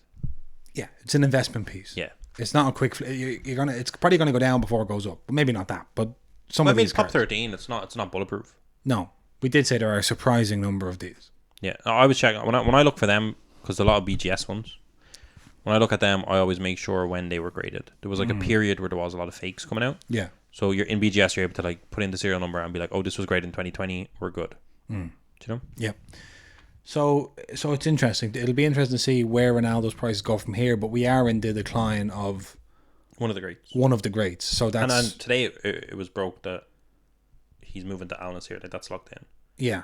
Yeah, it's an investment piece. Yeah. It's not a quick. It's probably gonna go down before it goes up, but maybe not that. But some of these top 13. It's not bulletproof. No, we did say there are a surprising number of these. Yeah, I was checking when I look for them, because a lot of BGS ones. When I look at them, I always make sure when they were graded. There was like a period where there was a lot of fakes coming out. Yeah. So you're in BGS, you're able to like put in the serial number and be like, oh, this was graded in 2020. We're good. Do you know? Yeah. So it's interesting. It'll be interesting to see where Ronaldo's prices go from here. But we are in the decline of one of the greats. So that's, and today it was broke that he's moving to Al Nassr. Like, that's locked in. Yeah.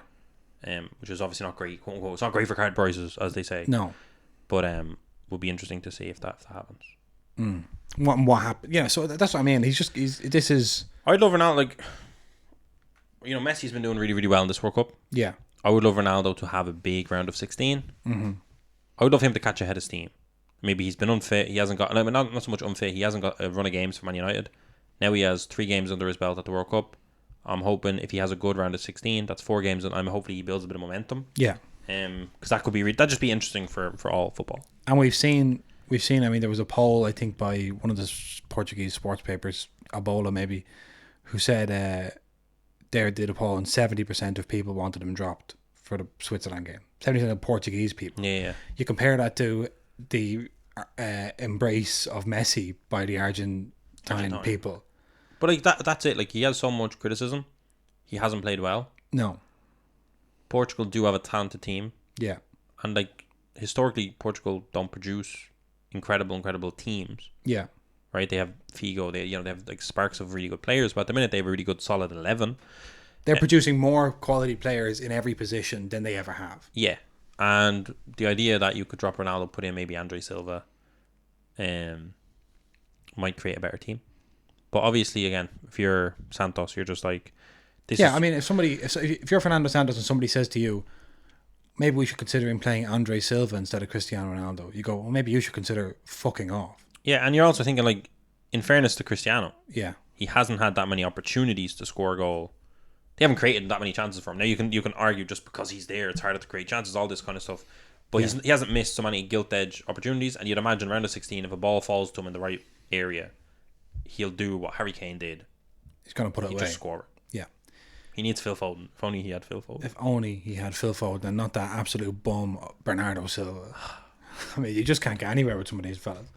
Which is obviously not great. Quote unquote. It's not great for card prices, as they say. No. But will be interesting to see if that happens. What happened? Yeah. So that's what I mean. This is. I'd love Ronaldo. Like, Messi's been doing really, really well in this World Cup. Yeah. I would love Ronaldo to have a big round of 16. I would love him to catch ahead of steam. Maybe he's been unfit. He hasn't got, not so much unfit. He hasn't got a run of games for Man United. Now he has 3 games under his belt at the World Cup. I'm hoping if he has a good round of 16, that's 4 games, and hopefully he builds a bit of momentum. Yeah. Because that could be that'd just be interesting for all football. And we've seen. I mean, there was a poll, I think, by one of the Portuguese sports papers, Abola maybe, who said they did a poll and 70% of people wanted him dropped for the Switzerland game. 70% of Portuguese people. Yeah. You compare that to the embrace of Messi by the Argentine people. But like that's it. Like, he has so much criticism. He hasn't played well. No. Portugal do have a talented team. Yeah. And like, historically, Portugal don't produce incredible teams. Yeah. Right? They have Figo. They have like sparks of really good players, but at the minute they have a really good solid 11. They're producing more quality players in every position than they ever have. Yeah. And the idea that you could drop Ronaldo, put in maybe Andre Silva, might create a better team. But obviously, again, if you're Santos, you're just like, this. Yeah, I mean, if you're Fernando Santos and somebody says to you, maybe we should consider him playing Andre Silva instead of Cristiano Ronaldo, you go, well, maybe you should consider fucking off. Yeah, and you're also thinking, like, in fairness to Cristiano, yeah, he hasn't had that many opportunities to score a goal. They haven't created that many chances for him. Now you can argue just because he's there, it's harder to create chances, all this kind of stuff. But he hasn't missed so many gilt edge opportunities. And you'd imagine round of 16, if a ball falls to him in the right area, he'll do what Harry Kane did. He's going to put it away. Just score it. Yeah. He needs Phil Foden. If only he had Phil Foden. If only he had Phil Foden and not that absolute bum Bernardo Silva. I mean, you just can't get anywhere with some of these fellas.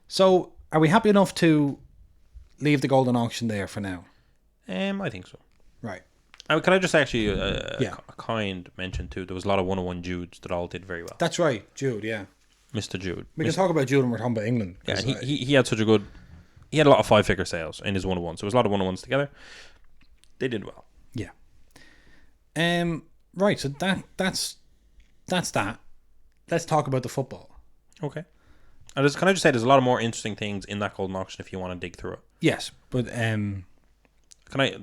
So, are we happy enough to leave the golden auction there for now? I think so. Right. Can I just actually a kind mention too? There was a lot of 101 Judes that all did very well. That's right, Jude. Yeah, Mr. Jude. We can talk about Jude when we're talking about England. Yeah, he had such a good. he had a lot of 5-figure sales in his 1-on-1. So it was a lot of 1-on-1s together. They did well. Yeah. Right. So that's that. Let's talk about the football. Okay. And can I just say, there's a lot of more interesting things in that Goldin auction if you want to dig through it. Yes, but the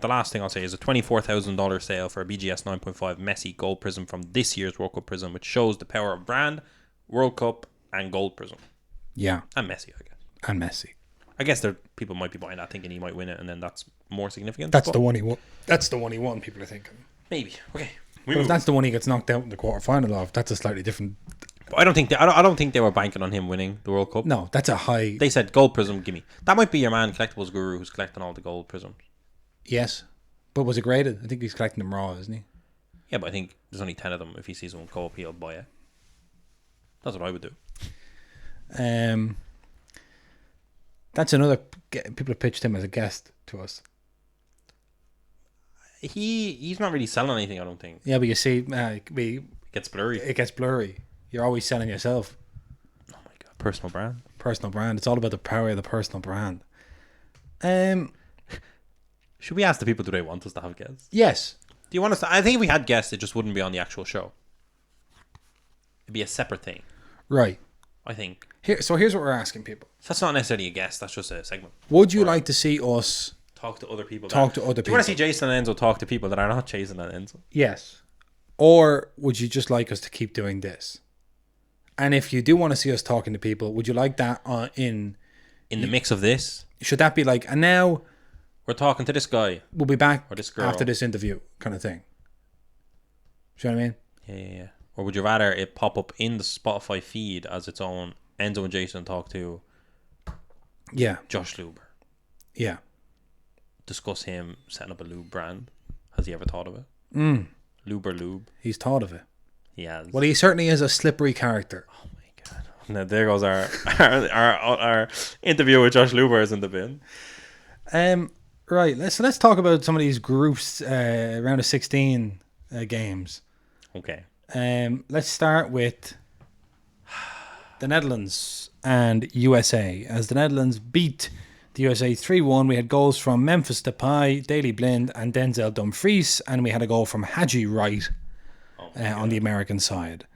last thing I'll say is a $24,000 sale for a BGS 9.5 Messi Gold Prism from this year's World Cup Prism, which shows the power of brand, World Cup, and Gold Prism. Yeah. And Messi, I guess. And Messi. I guess people might be buying that thinking he might win it, and then that's more significant. That's the one he won. That's the one he won, people are thinking. Maybe. Okay. But if that's the one he gets knocked out in the quarterfinal of, that's a slightly different... I don't think they were banking on him winning the World Cup. No, that's a high... They said Gold Prism, gimme. That might be your man, Collectibles Guru, who's collecting all the Gold Prisms. Yes. But was it graded? I think he's collecting them raw, isn't he? Yeah, but I think there's only 10 of them. If he sees one go up, he'll buy it. That's what I would do. That's another... People have pitched him as a guest to us. He's not really selling anything, I don't think. Yeah, but you see... It gets blurry. It gets blurry. You're always selling yourself. Oh my God. Personal brand. Personal brand. It's all about the power of the personal brand. Should we ask the people, do they want us to have guests? Yes. Do you want us to? I think if we had guests, it just wouldn't be on the actual show. It'd be a separate thing. Right. I think. So here's what we're asking people. So that's not necessarily a guest. That's just a segment. Would you like to see us talk to other people? Do you want to see Jason and Enzo talk to people that are not Jason and Enzo? Yes. Or would you just like us to keep doing this? And if you do want to see us talking to people, would you like that in the mix of this? Should that be like, and now we're talking to this guy. We'll be back or this girl after this interview kind of thing. Do you know what I mean? Yeah. Or would you rather it pop up in the Spotify feed as its own Enzo and Jason talk to Josh Luber? Yeah. Discuss him setting up a lube brand. Has he ever thought of it? Luber Lube. He's thought of it. He has. Well, he certainly is a slippery character. Oh my God. Now there goes our interview with Josh Luber is in the bin. Right. Let's talk about some of these groups round of 16 games. Okay. Let's start with the Netherlands and USA. As the Netherlands beat the USA 3-1, we had goals from Memphis Depay, Daley Blind, and Denzel Dumfries, and we had a goal from Haji Wright on the American side.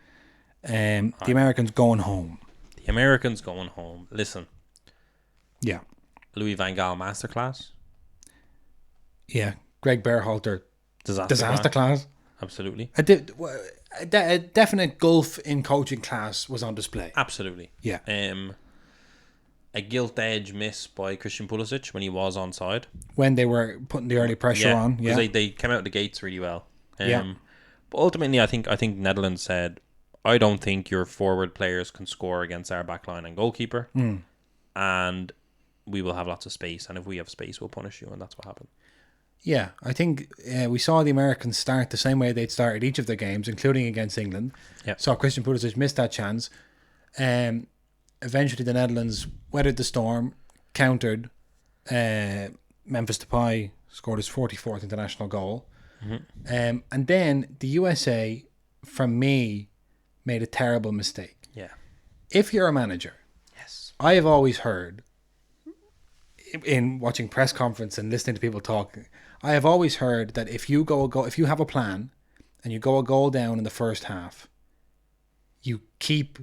The Americans going home. The Americans going home. Listen. Yeah. Louis Van Gaal masterclass. Yeah. Greg Berhalter disaster class. Absolutely. A definite gulf in coaching class was on display. Absolutely. Yeah. A gilt edge miss by Christian Pulisic when he was onside. When they were putting the early pressure on. Yeah. Because they came out of the gates really well. But ultimately, I think Netherlands said, I don't think your forward players can score against our backline and goalkeeper. And we will have lots of space. And if we have space, we'll punish you. And that's what happened. Yeah, I think we saw the Americans start the same way they'd started each of their games, including against England. Yep. Saw Christian Pulisic miss that chance. Eventually, the Netherlands weathered the storm, countered. Memphis Depay scored his 44th international goal. Mm-hmm. And then the USA, for me, made a terrible mistake. Yeah. If you're a manager, yes, I have always heard, in watching press conference and listening to people talk, I have always heard that if you have a plan and you go a goal down in the first half, you keep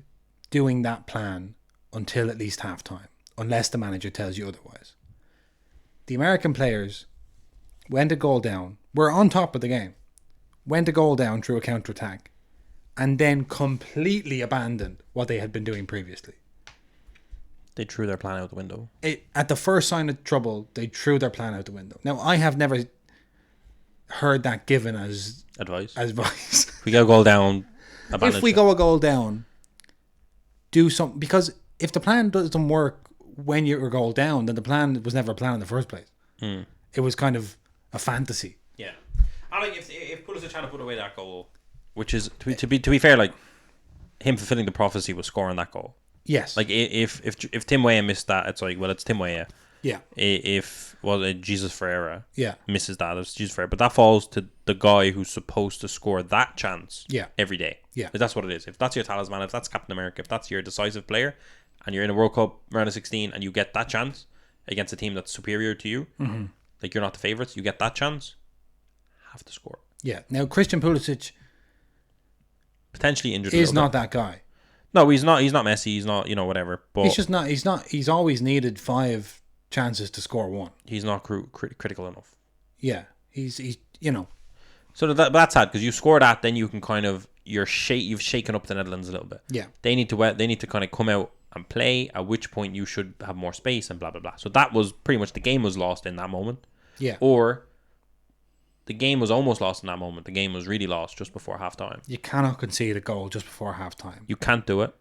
doing that plan until at least halftime, unless the manager tells you otherwise. The American players went a goal down, were on top of the game, went a goal down through a counter-attack, and then completely abandoned what they had been doing previously. They threw their plan out the window. At the first sign of trouble, they threw their plan out the window. Now, I have never heard that given as advice. If we go a goal down, go a goal down, do something. Because if the plan doesn't work when you're a goal down, then the plan was never a plan in the first place. It was kind of a fantasy. Yeah. I like if Pulisic trying to put away that goal, which is to be fair, like him fulfilling the prophecy was scoring that goal. Yes. Like if Tim Weah missed that, it's like, well, it's Tim Weah. Yeah. If Jesus Ferreira misses that, it's Jesus Ferreira. But that falls to the guy who's supposed to score that chance every day. Yeah. Like, that's what it is. If that's your talisman, if that's Captain America, if that's your decisive player, and you're in a World Cup round of 16 and you get that chance, against a team that's superior to you, like you're not the favourites, you get that chance, have to score. Yeah. Now, Christian Pulisic potentially injured. Is not that guy. No, he's not. He's not Messi. He's not, whatever. But he's just not. He's not. He's always needed 5 chances to score 1. He's not critical enough. Yeah. He's. So that's sad because you score that, then you can kind of you've shaken up the Netherlands a little bit. Yeah. They need to kind of come out and play. At which point you should have more space and blah blah blah. So that was pretty much the game was lost in that moment. Yeah. Or the game was almost lost in that moment. The game was really lost just before halftime. You cannot concede a goal just before halftime. You can't do it.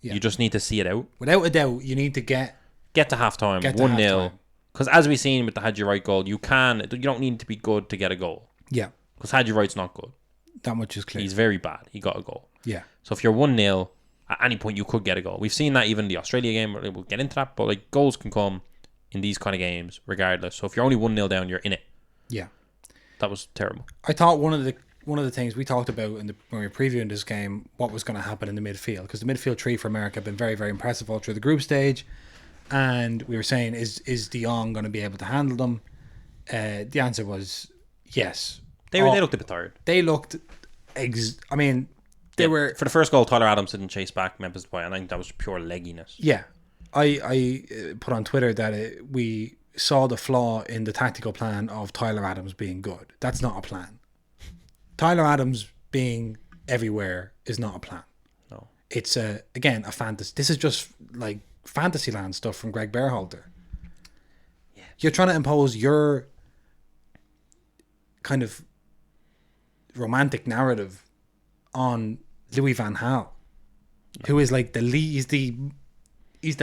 Yeah. You just need to see it out. Without a doubt, you need to get to halftime. 1-0. Because as we've seen with the Hadji Wright goal, you don't need to be good to get a goal. Yeah. Because Hadji Wright's not good. That much is clear. He's very bad. He got a goal. Yeah. So if you're 1-0, at any point you could get a goal. We've seen that even in the Australia game. We'll get into that. But like goals can come in these kind of games regardless. So if you're only 1-0 down, you're in it. Yeah. That was terrible. I thought one of the things we talked about when we were previewing this game, what was going to happen in the midfield, because the midfield three for America have been very, very impressive all through the group stage, and we were saying, is De Jong going to be able to handle them? The answer was yes. They looked a bit tired. They looked, they were for the first goal. Tyler Adams didn't chase back Memphis Depay, and I think that was pure legginess. Yeah, I put on Twitter that we saw the flaw in the tactical plan of Tyler Adams being good. That's not a plan. Tyler Adams being everywhere is not a plan. No. It's a fantasy. This is just like Fantasyland stuff from Greg Berhalter. Yeah. You're trying to impose your kind of romantic narrative on Louis van Gaal, who is like he's the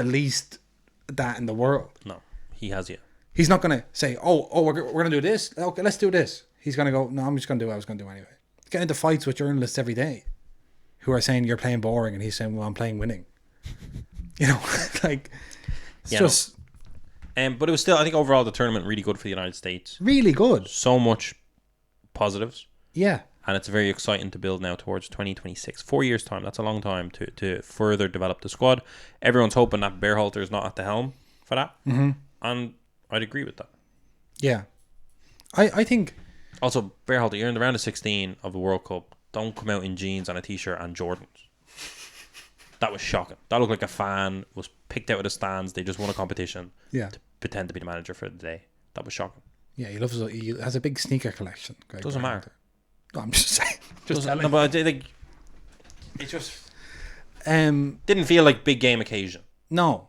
least that in the world. No. He has you. He's not going to say, we're going to do this. Okay, let's do this. He's going to go, no, I'm just going to do what I was going to do anyway. He's getting into fights with journalists every day who are saying you're playing boring, and he's saying, well, I'm playing winning. Like, it's just... No. But it was still, I think overall the tournament really good for the United States. Really good. So much positives. Yeah. And it's very exciting to build now towards 2026. 4 years' time. That's a long time to further develop the squad. Everyone's hoping that Berhalter is not at the helm for that. Mm-hmm. And I'd agree with that. Yeah. I think... Also, Berhalter, you're in the round of 16 of the World Cup. Don't come out in jeans and a t-shirt and Jordans. That was shocking. That looked like a fan was picked out of the stands. They just won a competition to pretend to be the manager for the day. That was shocking. Yeah, he has a big sneaker collection. Doesn't matter. No, I'm just saying. But it just didn't feel like big game occasion. No.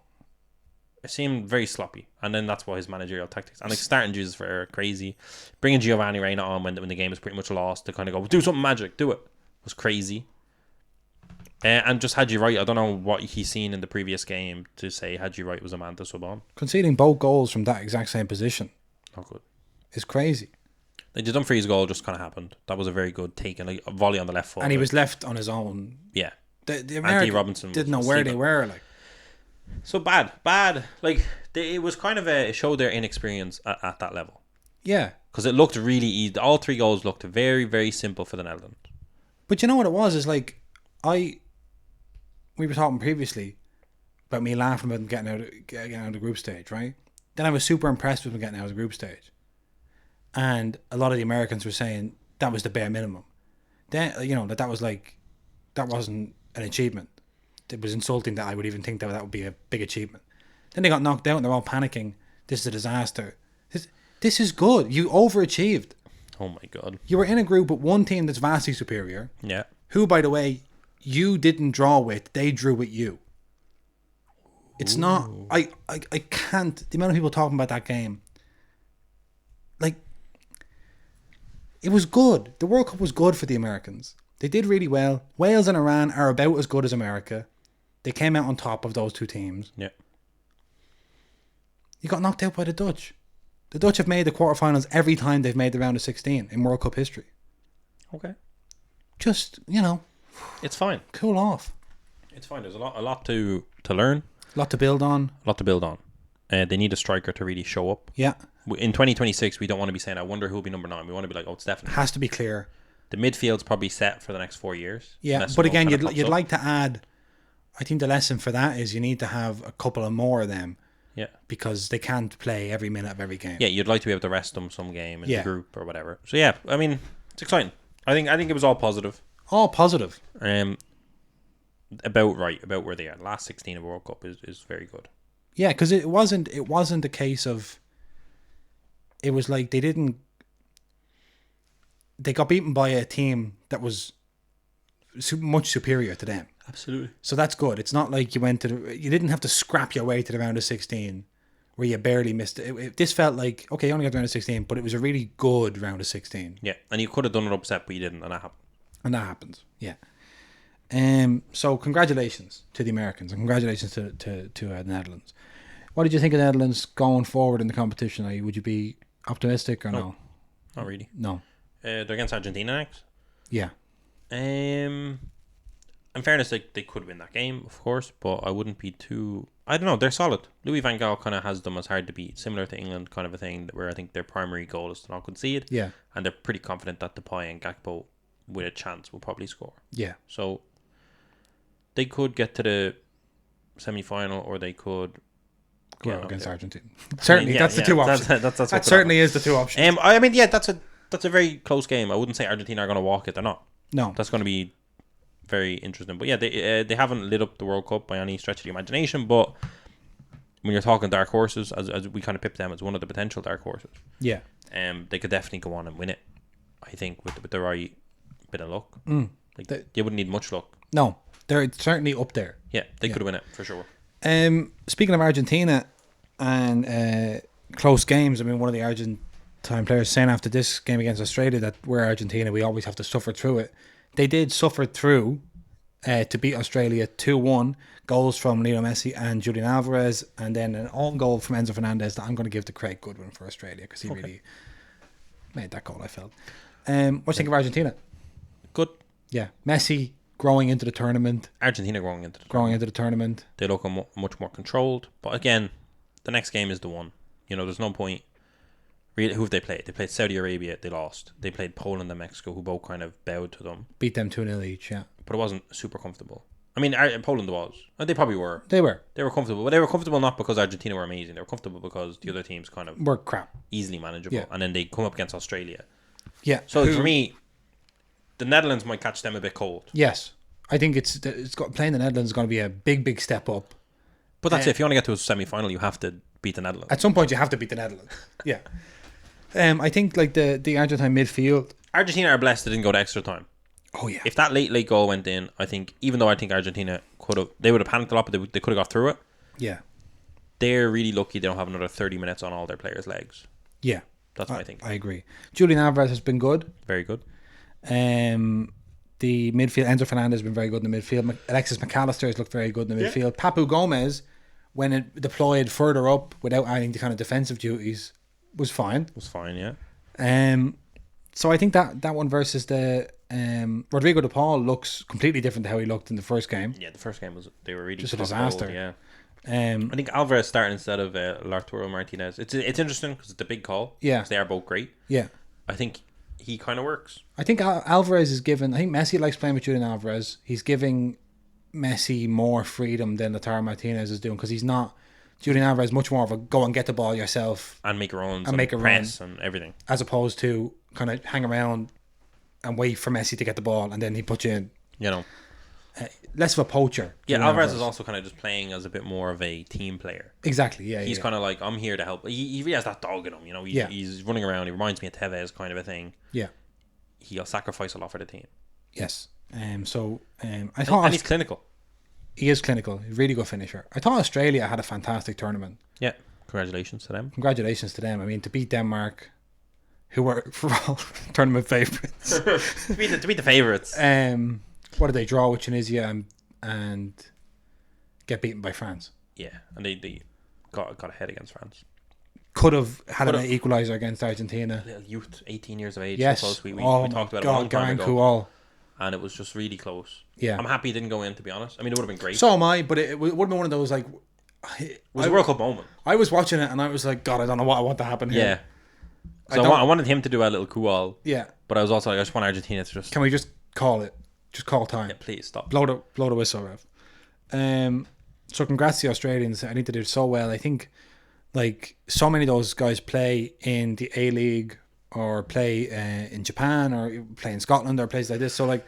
It seemed very sloppy. And then that's why his managerial tactics. And like starting Jesus for crazy. Bringing Giovanni Reina on when the game is pretty much lost to kind of go, do something magic, do it. Was crazy. And just Hadji Wright, I don't know what he's seen in the previous game to say Hadji Wright was a man to sub on. Conceding both goals from that exact same position. Not good. It's crazy. The Dumfries goal just kind of happened. That was a very good take, like a volley on the left foot. And he was left on his own. Yeah. The Anthony Robinson didn't know where they were. Like, so bad. Like it was kind of it showed their inexperience at that level. Yeah. Because it looked really easy. All 3 goals looked very, very simple for the Netherlands. But you know what it was? Is like we were talking previously about me laughing about them getting out of the group stage, right? Then I was super impressed with them getting out of the group stage. And a lot of the Americans were saying that was the bare minimum. Then, that wasn't an achievement. It was insulting that I would even think that would be a big achievement. Then they got knocked out and they're all panicking. This is a disaster. This is good. You overachieved. Oh my God. You were in a group with one team that's vastly superior. Yeah. Who, by the way, you didn't draw with. They drew with you. It's not... I can't... The amount of people talking about that game... Like... It was good. The World Cup was good for the Americans. They did really well. Wales and Iran are about as good as America. They came out on top of those 2 teams. Yeah. You got knocked out by the Dutch. The Dutch have made the quarterfinals every time they've made the round of 16 in World Cup history. Okay. Just, it's fine. Cool off. It's fine. There's a lot to learn. A lot to build on. They need a striker to really show up. Yeah. In 2026, we don't want to be saying, I wonder who'll be number 9. We want to be like, it's definitely... Has to be clear. The midfield's probably set for the next 4 years. Yeah, but again, you'd like to add... I think the lesson for that is you need to have a couple of more of them Yeah. Because they can't play every minute of every game. Yeah, you'd like to be able to rest them some game in the group or whatever. So yeah, I mean, it's exciting. I think it was all positive. All positive. About where they are. The last 16 of World Cup is very good. Yeah, because it wasn't a case of. It was like they got beaten by a team that was much superior to them. Absolutely. So that's good. It's not like you didn't have to scrap your way to the round of 16 where you barely missed it. This felt like, okay, you only got the round of 16, but it was a really good round of 16. Yeah, and you could have done it upset, but you didn't, and that happened. And that happens, yeah. So congratulations to the Americans and congratulations to the Netherlands. What did you think of the Netherlands going forward in the competition? Would you be optimistic or no? Not really. No. They're against Argentina next. Yeah. In fairness, they could win that game, of course, but I wouldn't be too... I don't know, they're solid. Louis van Gaal kind of has them as hard to beat, similar to England kind of a thing, where I think their primary goal is to not concede. Yeah. And they're pretty confident that Depay and Gakpo, with a chance, will probably score. Yeah. So they could get to the semi-final, or they could go out against Argentina. Certainly, that's the two options. That certainly is the two options. I mean, yeah, that's a very close game. I wouldn't say Argentina are going to walk it. They're not. No. That's going to be very interesting. But yeah, they haven't lit up the World Cup by any stretch of the imagination. But when you're talking dark horses, as we kind of pipped them as one of the potential dark horses. Yeah. They could definitely go on and win it. I think with the right bit of luck. You wouldn't need much luck. No, they're certainly up there. Yeah, they could win it for sure. Speaking of Argentina and close games, I mean, one of the Argentine players saying after this game against Australia that we're Argentina, we always have to suffer through it. They did suffer through to beat Australia 2-1. Goals from Lionel Messi and Julian Alvarez, and then an own goal from Enzo Fernandez that I'm going to give to Craig Goodwin for Australia because he really made that goal, I felt. What do you think of Argentina? Good. Yeah. Messi growing into the tournament. Argentina growing into the tournament. They look much more controlled. But again, the next game is the one. There's no point. Really, who have they played? They played Saudi Arabia. They lost. They played Poland and Mexico, who both kind of bowed to them. Beat them 2-0 each, yeah. But it wasn't super comfortable. I mean, Poland was. They probably were. They were. They were comfortable. But they were comfortable not because Argentina were amazing. They were comfortable because the other teams kind of were crap. Easily manageable. Yeah. And then they come up against Australia. Yeah. So for me, the Netherlands might catch them a bit cold. Yes. I think playing the Netherlands is going to be a big step up. But that's it. If you want to get to a semi-final, you have to beat the Netherlands. At some point, you have to beat the Netherlands. Yeah. I think like the Argentine midfield. Argentina are blessed they didn't go to extra time. Oh yeah. If that late goal went in, I think even though I think Argentina they would have panicked a lot, but they could have got through it. Yeah. They're really lucky they don't have another 30 minutes on all their players' legs. Yeah. That's my thinking. I agree. Julian Alvarez has been good. Very good. The midfield, Enzo Fernandez has been very good in the midfield. Alexis McAllister has looked very good in the midfield. Papu Gomez, when it deployed further up without adding the kind of defensive duties, was fine. Yeah. So I think that one versus the Rodrigo de Paul looks completely different to how he looked in the first game. Yeah, the first game they were really just a disaster. Gold, yeah. I think Alvarez starting instead of Lautaro Martinez. It's interesting because it's a big call. Yeah, they are both great. Yeah, I think he kind of works. I think Alvarez is given. I think Messi likes playing with Julian Alvarez. He's giving Messi more freedom than Lautaro Martinez is doing because he's not. Julian Alvarez is much more of a go and get the ball yourself and make runs and make a press and everything, as opposed to kind of hang around and wait for Messi to get the ball and then he puts you in. Less of a poacher. Yeah, Alvarez is also kind of just playing as a bit more of a team player. Exactly. Yeah, he's kind of like, I'm here to help. He really has that dog in him. He's running around. He reminds me of Tevez kind of a thing. Yeah, he'll sacrifice a lot for the team. Yes. I thought, and he's clinical. He is clinical. He's a really good finisher. I thought Australia had a fantastic tournament. Yeah, congratulations to them. I mean, to beat Denmark, who were for all tournament favourites. to beat the favourites. What did they draw with Tunisia and get beaten by France? Yeah, and they got ahead against France. Could have had an equaliser against Argentina. Little youth, 18 years of age. Yes. So close. We talked about it a long time ago. And it was just really close. Yeah. I'm happy it didn't go in, to be honest. I mean, it would have been great. So am I, but it would have been one of those, like... It was a World Cup moment. I was watching it and I was like, God, I don't know what I want to happen here. Yeah. So I wanted him to do a little cool. Yeah. But I was also like, I just want Argentina to just... Can we just call it? Just call time. Yeah, please, stop. Blow the whistle, Rev. So congrats to the Australians. I think they did so well. I think like so many of those guys play in the A League or play in Japan or play in Scotland or places like this. So like,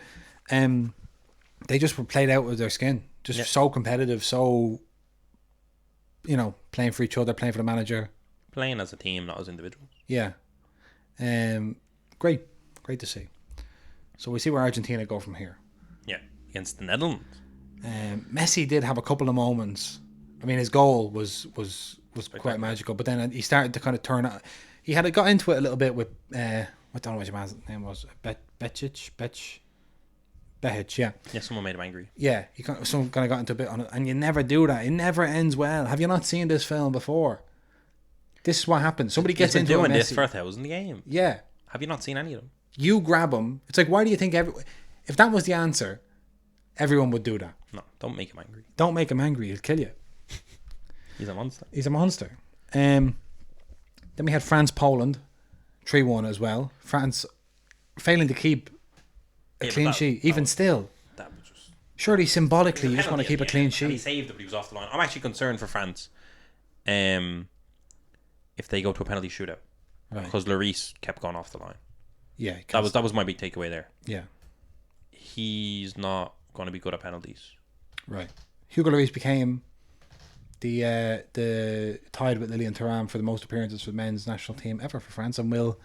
they just were played out with their skin. Just so competitive, so, you know, playing for each other, playing for the manager. Playing as a team, not as individuals. Yeah. Great to see. So we see where Argentina go from here. Yeah, against the Netherlands. Messi did have a couple of moments. I mean, his goal was quite magical, but then he started to kind of turn it. He had got into it a little bit with I don't know what your man's name was. Behic, yeah. Yeah, someone made him angry. Yeah, someone kind of got into a bit on it, and you never do that. It never ends well. Have you not seen this film before? This is what happens. Somebody gets into doing Messi. this for 1,000 games. Yeah. Have you not seen any of them? You grab him. It's like, why do you think if that was the answer, everyone would do that? No, don't make him angry. Don't make him angry. He'll kill you. He's a monster. He's a monster. Then we had France-Poland, 3-1 as well. France failing to keep a clean sheet, even still. That was just... Surely, symbolically, you just want to keep a clean sheet. And he saved it, but he was off the line. I'm actually concerned for France if they go to a penalty shootout. Right. Because Lloris kept going off the line. Yeah. That was my big takeaway there. Yeah. He's not going to be good at penalties. Right. Hugo Lloris became the tied with Lilian Thuram for the most appearances for the men's national team ever for France, and will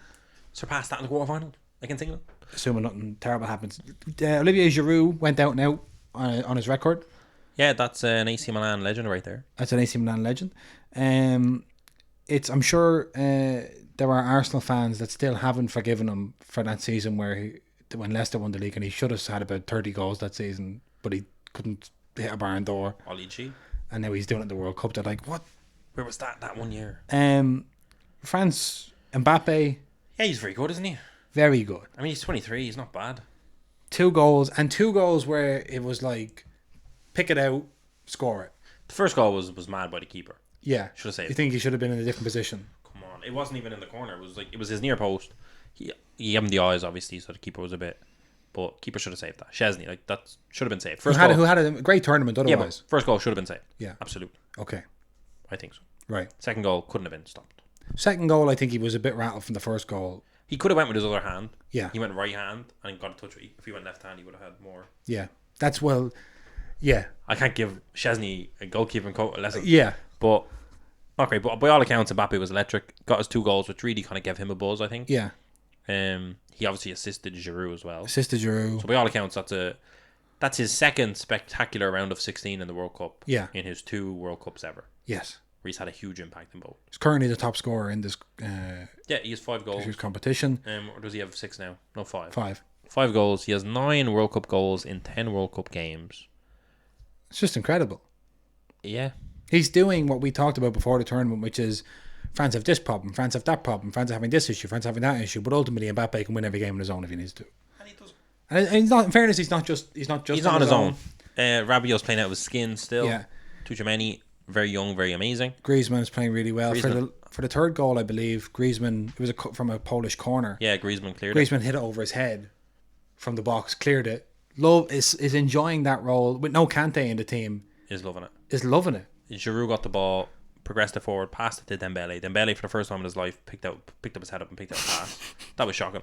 surpass that in the quarterfinal against England. Assuming nothing terrible happens. Olivier Giroud went out and out on his record. Yeah, that's an AC Milan legend right there. That's an AC Milan legend. I'm sure there are Arsenal fans that still haven't forgiven him for that season when Leicester won the league, and he should have had about 30 goals that season, but he couldn't hit a barn door. Ollie G. And now he's doing it in the World Cup. They're like, what? Where was that 1 year? France, Mbappe. Yeah, he's very good, isn't he? Very good. I mean, he's 23. He's not bad. 2 goals where it was like, pick it out, score it. The first goal was mad by the keeper. Yeah. Should have saved. You think he should have been in a different position? Come on, it wasn't even in the corner. It was his near post. He gave him the eyes, obviously, so the keeper was a bit. But keeper should have saved that. Chesney, that should have been saved. Who had a great tournament otherwise. Yeah, but first goal should have been saved. Yeah. Absolutely. Okay. I think so. Right. Second goal couldn't have been stopped. Second goal, I think he was a bit rattled from the first goal. He could have went with his other hand. Yeah. He went right hand and got a touch. If he went left hand, he would have had more. Yeah. That's well. Yeah. I can't give Chesney a goalkeeping lesson. Yeah. But okay, but by all accounts, Mbappe was electric. Got his 2 goals, which really kind of gave him a buzz, I think. Yeah. He obviously assisted Giroud as well. So by all accounts, that's his second spectacular round of 16 in the World Cup. Yeah. In his 2 World Cups ever. Yes. Where he's had a huge impact in both. He's currently the top scorer in this. Yeah, he has 5 goals. Competition. Or does he have 6 now? No, 5. 5 goals. He has 9 World Cup goals in 10 World Cup games. It's just incredible. Yeah. He's doing what we talked about before the tournament, which is France have this problem, France have that problem, France are having this issue, France having that issue, but ultimately Mbappe can win every game on his own if he needs to. And he does. And he's not. In fairness, he's not on his own. Rabiot's playing out of his skin still. Yeah. Tchouaméni, very young, very amazing. Griezmann is playing really well. For the third goal, I believe Griezmann, it was from a Polish corner. Yeah, Griezmann cleared it. Griezmann hit it over his head from the box, cleared it. Love is enjoying that role with no Kante in the team. Is loving it. Giroud got the ball, progressed it forward, passed it to Dembele. Dembele, for the first time in his life, picked up his head up and picked out a pass. That was shocking.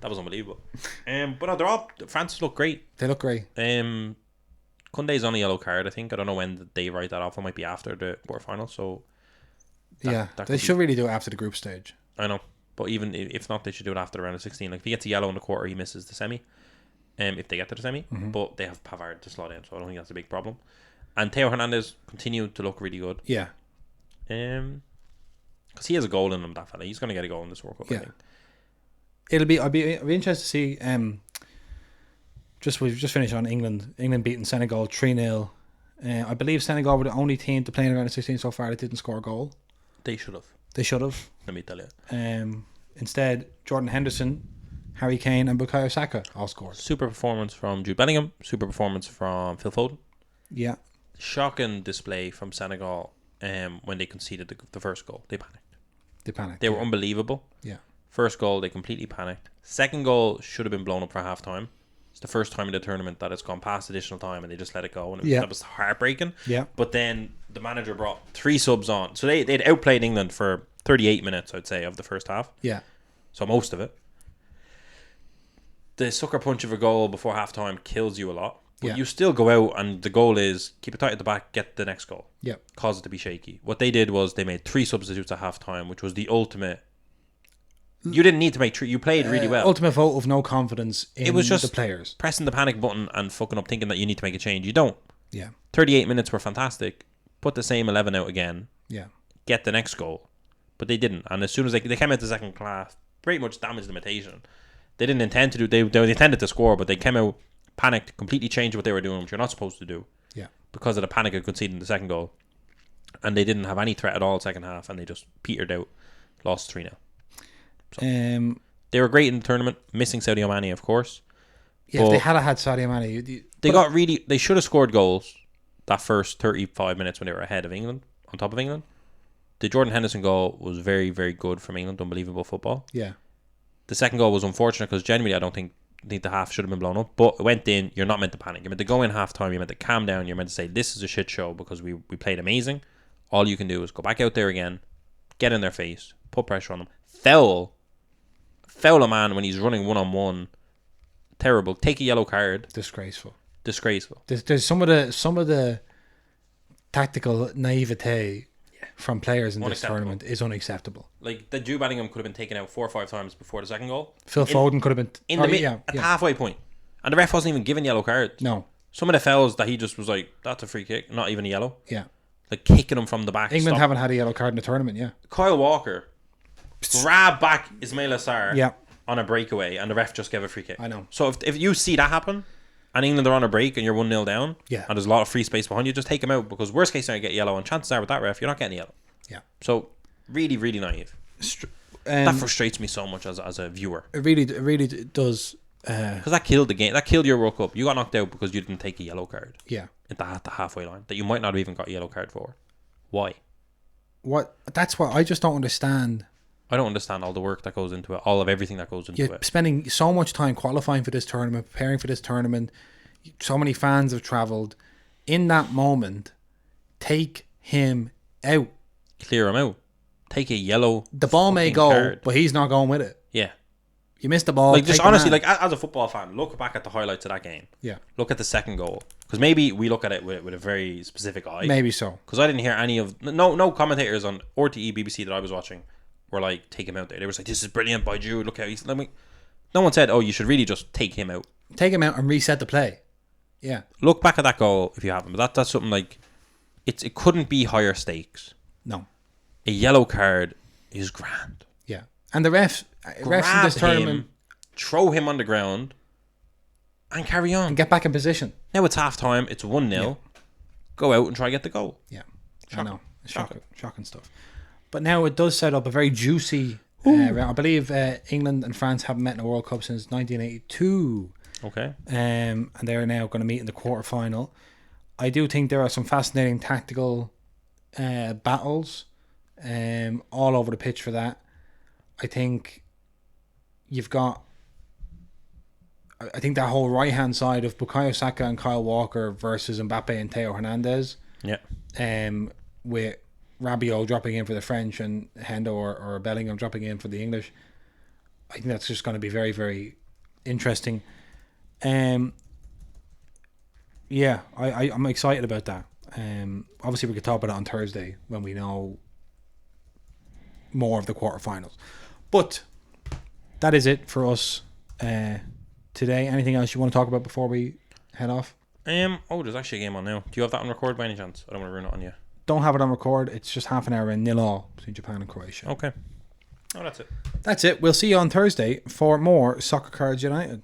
That was unbelievable. But no, France look great. They look great. Koundé's on a yellow card, I think. I don't know when they write that off. It might be after the quarterfinal. So they should really do it after the group stage. I know, but even if not, they should do it after the round of 16. Like if he gets a yellow in the quarter, he misses the semi. If they get to the semi, but they have Pavard to slot in, so I don't think that's a big problem. And Theo Hernandez continued to look really good. Yeah. Because he has a goal in him, that fella. He's going to get a goal in this World Cup, I think. I'll be interested to see. We've just finished on England. England beating Senegal 3-0. I believe Senegal were the only team to play in around 16 so far that didn't score a goal. They should have. Let me tell you. Instead, Jordan Henderson, Harry Kane, and Bukayo Saka all scored. Super performance from Jude Bellingham. Super performance from Phil Foden. Yeah. Shocking display from Senegal when they conceded the first goal. They panicked. They were unbelievable. Yeah. First goal, they completely panicked. Second goal should have been blown up for half time. It's the first time in the tournament that it's gone past additional time and they just let it go. And that was heartbreaking. Yeah. But then the manager brought 3 subs on. So they'd outplayed England for 38 minutes, I'd say, of the first half. Yeah. So most of it. The sucker punch of a goal before halftime kills you a lot. But you still go out and the goal is keep it tight at the back, get the next goal. Yeah. Cause it to be shaky. What they did was they made 3 substitutes at halftime, which was the ultimate. You didn't need to make 3. You played really well. Ultimate vote of no confidence in the players. Pressing the panic button and fucking up thinking that you need to make a change. You don't. Yeah. 38 minutes were fantastic. Put the same 11 out again. Yeah. Get the next goal. But they didn't. And as soon as they came out the second class, pretty much damaged the imitation. They didn't intend to do. They intended to score, but they came out, panicked, completely changed what they were doing, which you're not supposed to do. Yeah. Because of the panic of conceding the second goal. And they didn't have any threat at all second half, and they just petered out, lost 3-0. So, they were great in the tournament, missing Sadio Mane, of course. Yeah, if they had Sadio Mane, they should have scored goals that first 35 minutes when they were ahead of England, on top of England. The Jordan Henderson goal was very, very good from England, unbelievable football. Yeah. The second goal was unfortunate because generally I don't think the half should have been blown up, but it went in. You're not meant to panic. You're meant to go in half time. You're meant to calm down. You're meant to say this is a shit show because we played amazing. All you can do is go back out there again, get in their face, put pressure on them, foul a man when he's running 1-on-1. Terrible. Take a yellow card. Disgraceful. There's some of the tactical naivete from players in this tournament is unacceptable. Like the Jude Bellingham could have been taken out 4 or 5 times before the second goal. Phil Foden could have been at the halfway point, and the ref wasn't even giving yellow cards. No, some of the fouls that he just was like, "That's a free kick, not even a yellow." Yeah, like kicking him from the back. England haven't had a yellow card in the tournament. Yeah, Kyle Walker grabbed back Ismail Assar. Yeah. On a breakaway, and the ref just gave a free kick. I know. So if you see that happen, and England are on a break and you're 1-0 down, and there's a lot of free space behind you, just take him out because worst case scenario, you get yellow, and chances are with that ref, you're not getting yellow. Yeah. So really, really naive. That frustrates me so much as a viewer. It really does. Because that killed the game. That killed your World Cup. You got knocked out because you didn't take a yellow card. Yeah. At the halfway line that you might not have even got a yellow card for. Why? That's what I just don't understand. I don't understand all the work that goes into it, all of everything that goes into it. Spending so much time qualifying for this tournament, preparing for this tournament. So many fans have travelled. In that moment, take him out. Clear him out. Take a yellow. The ball may go, card. but he's not going with it. Yeah. You missed the ball. Like just honestly, like as a football fan, look back at the highlights of that game. Yeah. Look at the second goal, because maybe we look at it with a very specific eye. Maybe so. Because I didn't hear any of no commentators on RTE, BBC that I was watching were like, take him out there. They were like, this is brilliant by Jude. Look how he's. No one said, oh, you should really just take him out. Take him out and reset the play. Yeah. Look back at that goal if you haven't. But that's something like it couldn't be higher stakes. No. A yellow card is grand. Yeah. And the refs in this tournament, throw him on the ground and carry on. And get back in position. Now it's half time, it's 1-0. Yeah. Go out and try to get the goal. Yeah. Shocking. I know. Shocking stuff. But now it does set up a very juicy round. I believe England and France haven't met in a World Cup since 1982. Okay. And they're now going to meet in the quarterfinal. I do think there are some fascinating tactical battles all over the pitch for that. I think you've got... I think that whole right-hand side of Bukayo Saka and Kyle Walker versus Mbappe and Theo Hernandez. Yeah. With Rabiot dropping in for the French and Hendo or Bellingham dropping in for the English. I think that's just going to be very, very interesting. Yeah, I'm excited about that. Obviously, we could talk about it on Thursday when we know more of the quarterfinals. But that is it for us today. Anything else you want to talk about before we head off? There's actually a game on now. Do you have that on record by any chance? I don't want to ruin it on you. Don't have it on record. It's just half an hour in 0-0 between Japan and Croatia. Okay. Oh, that's it. That's it. We'll see you on Thursday for more Soccer Cards United.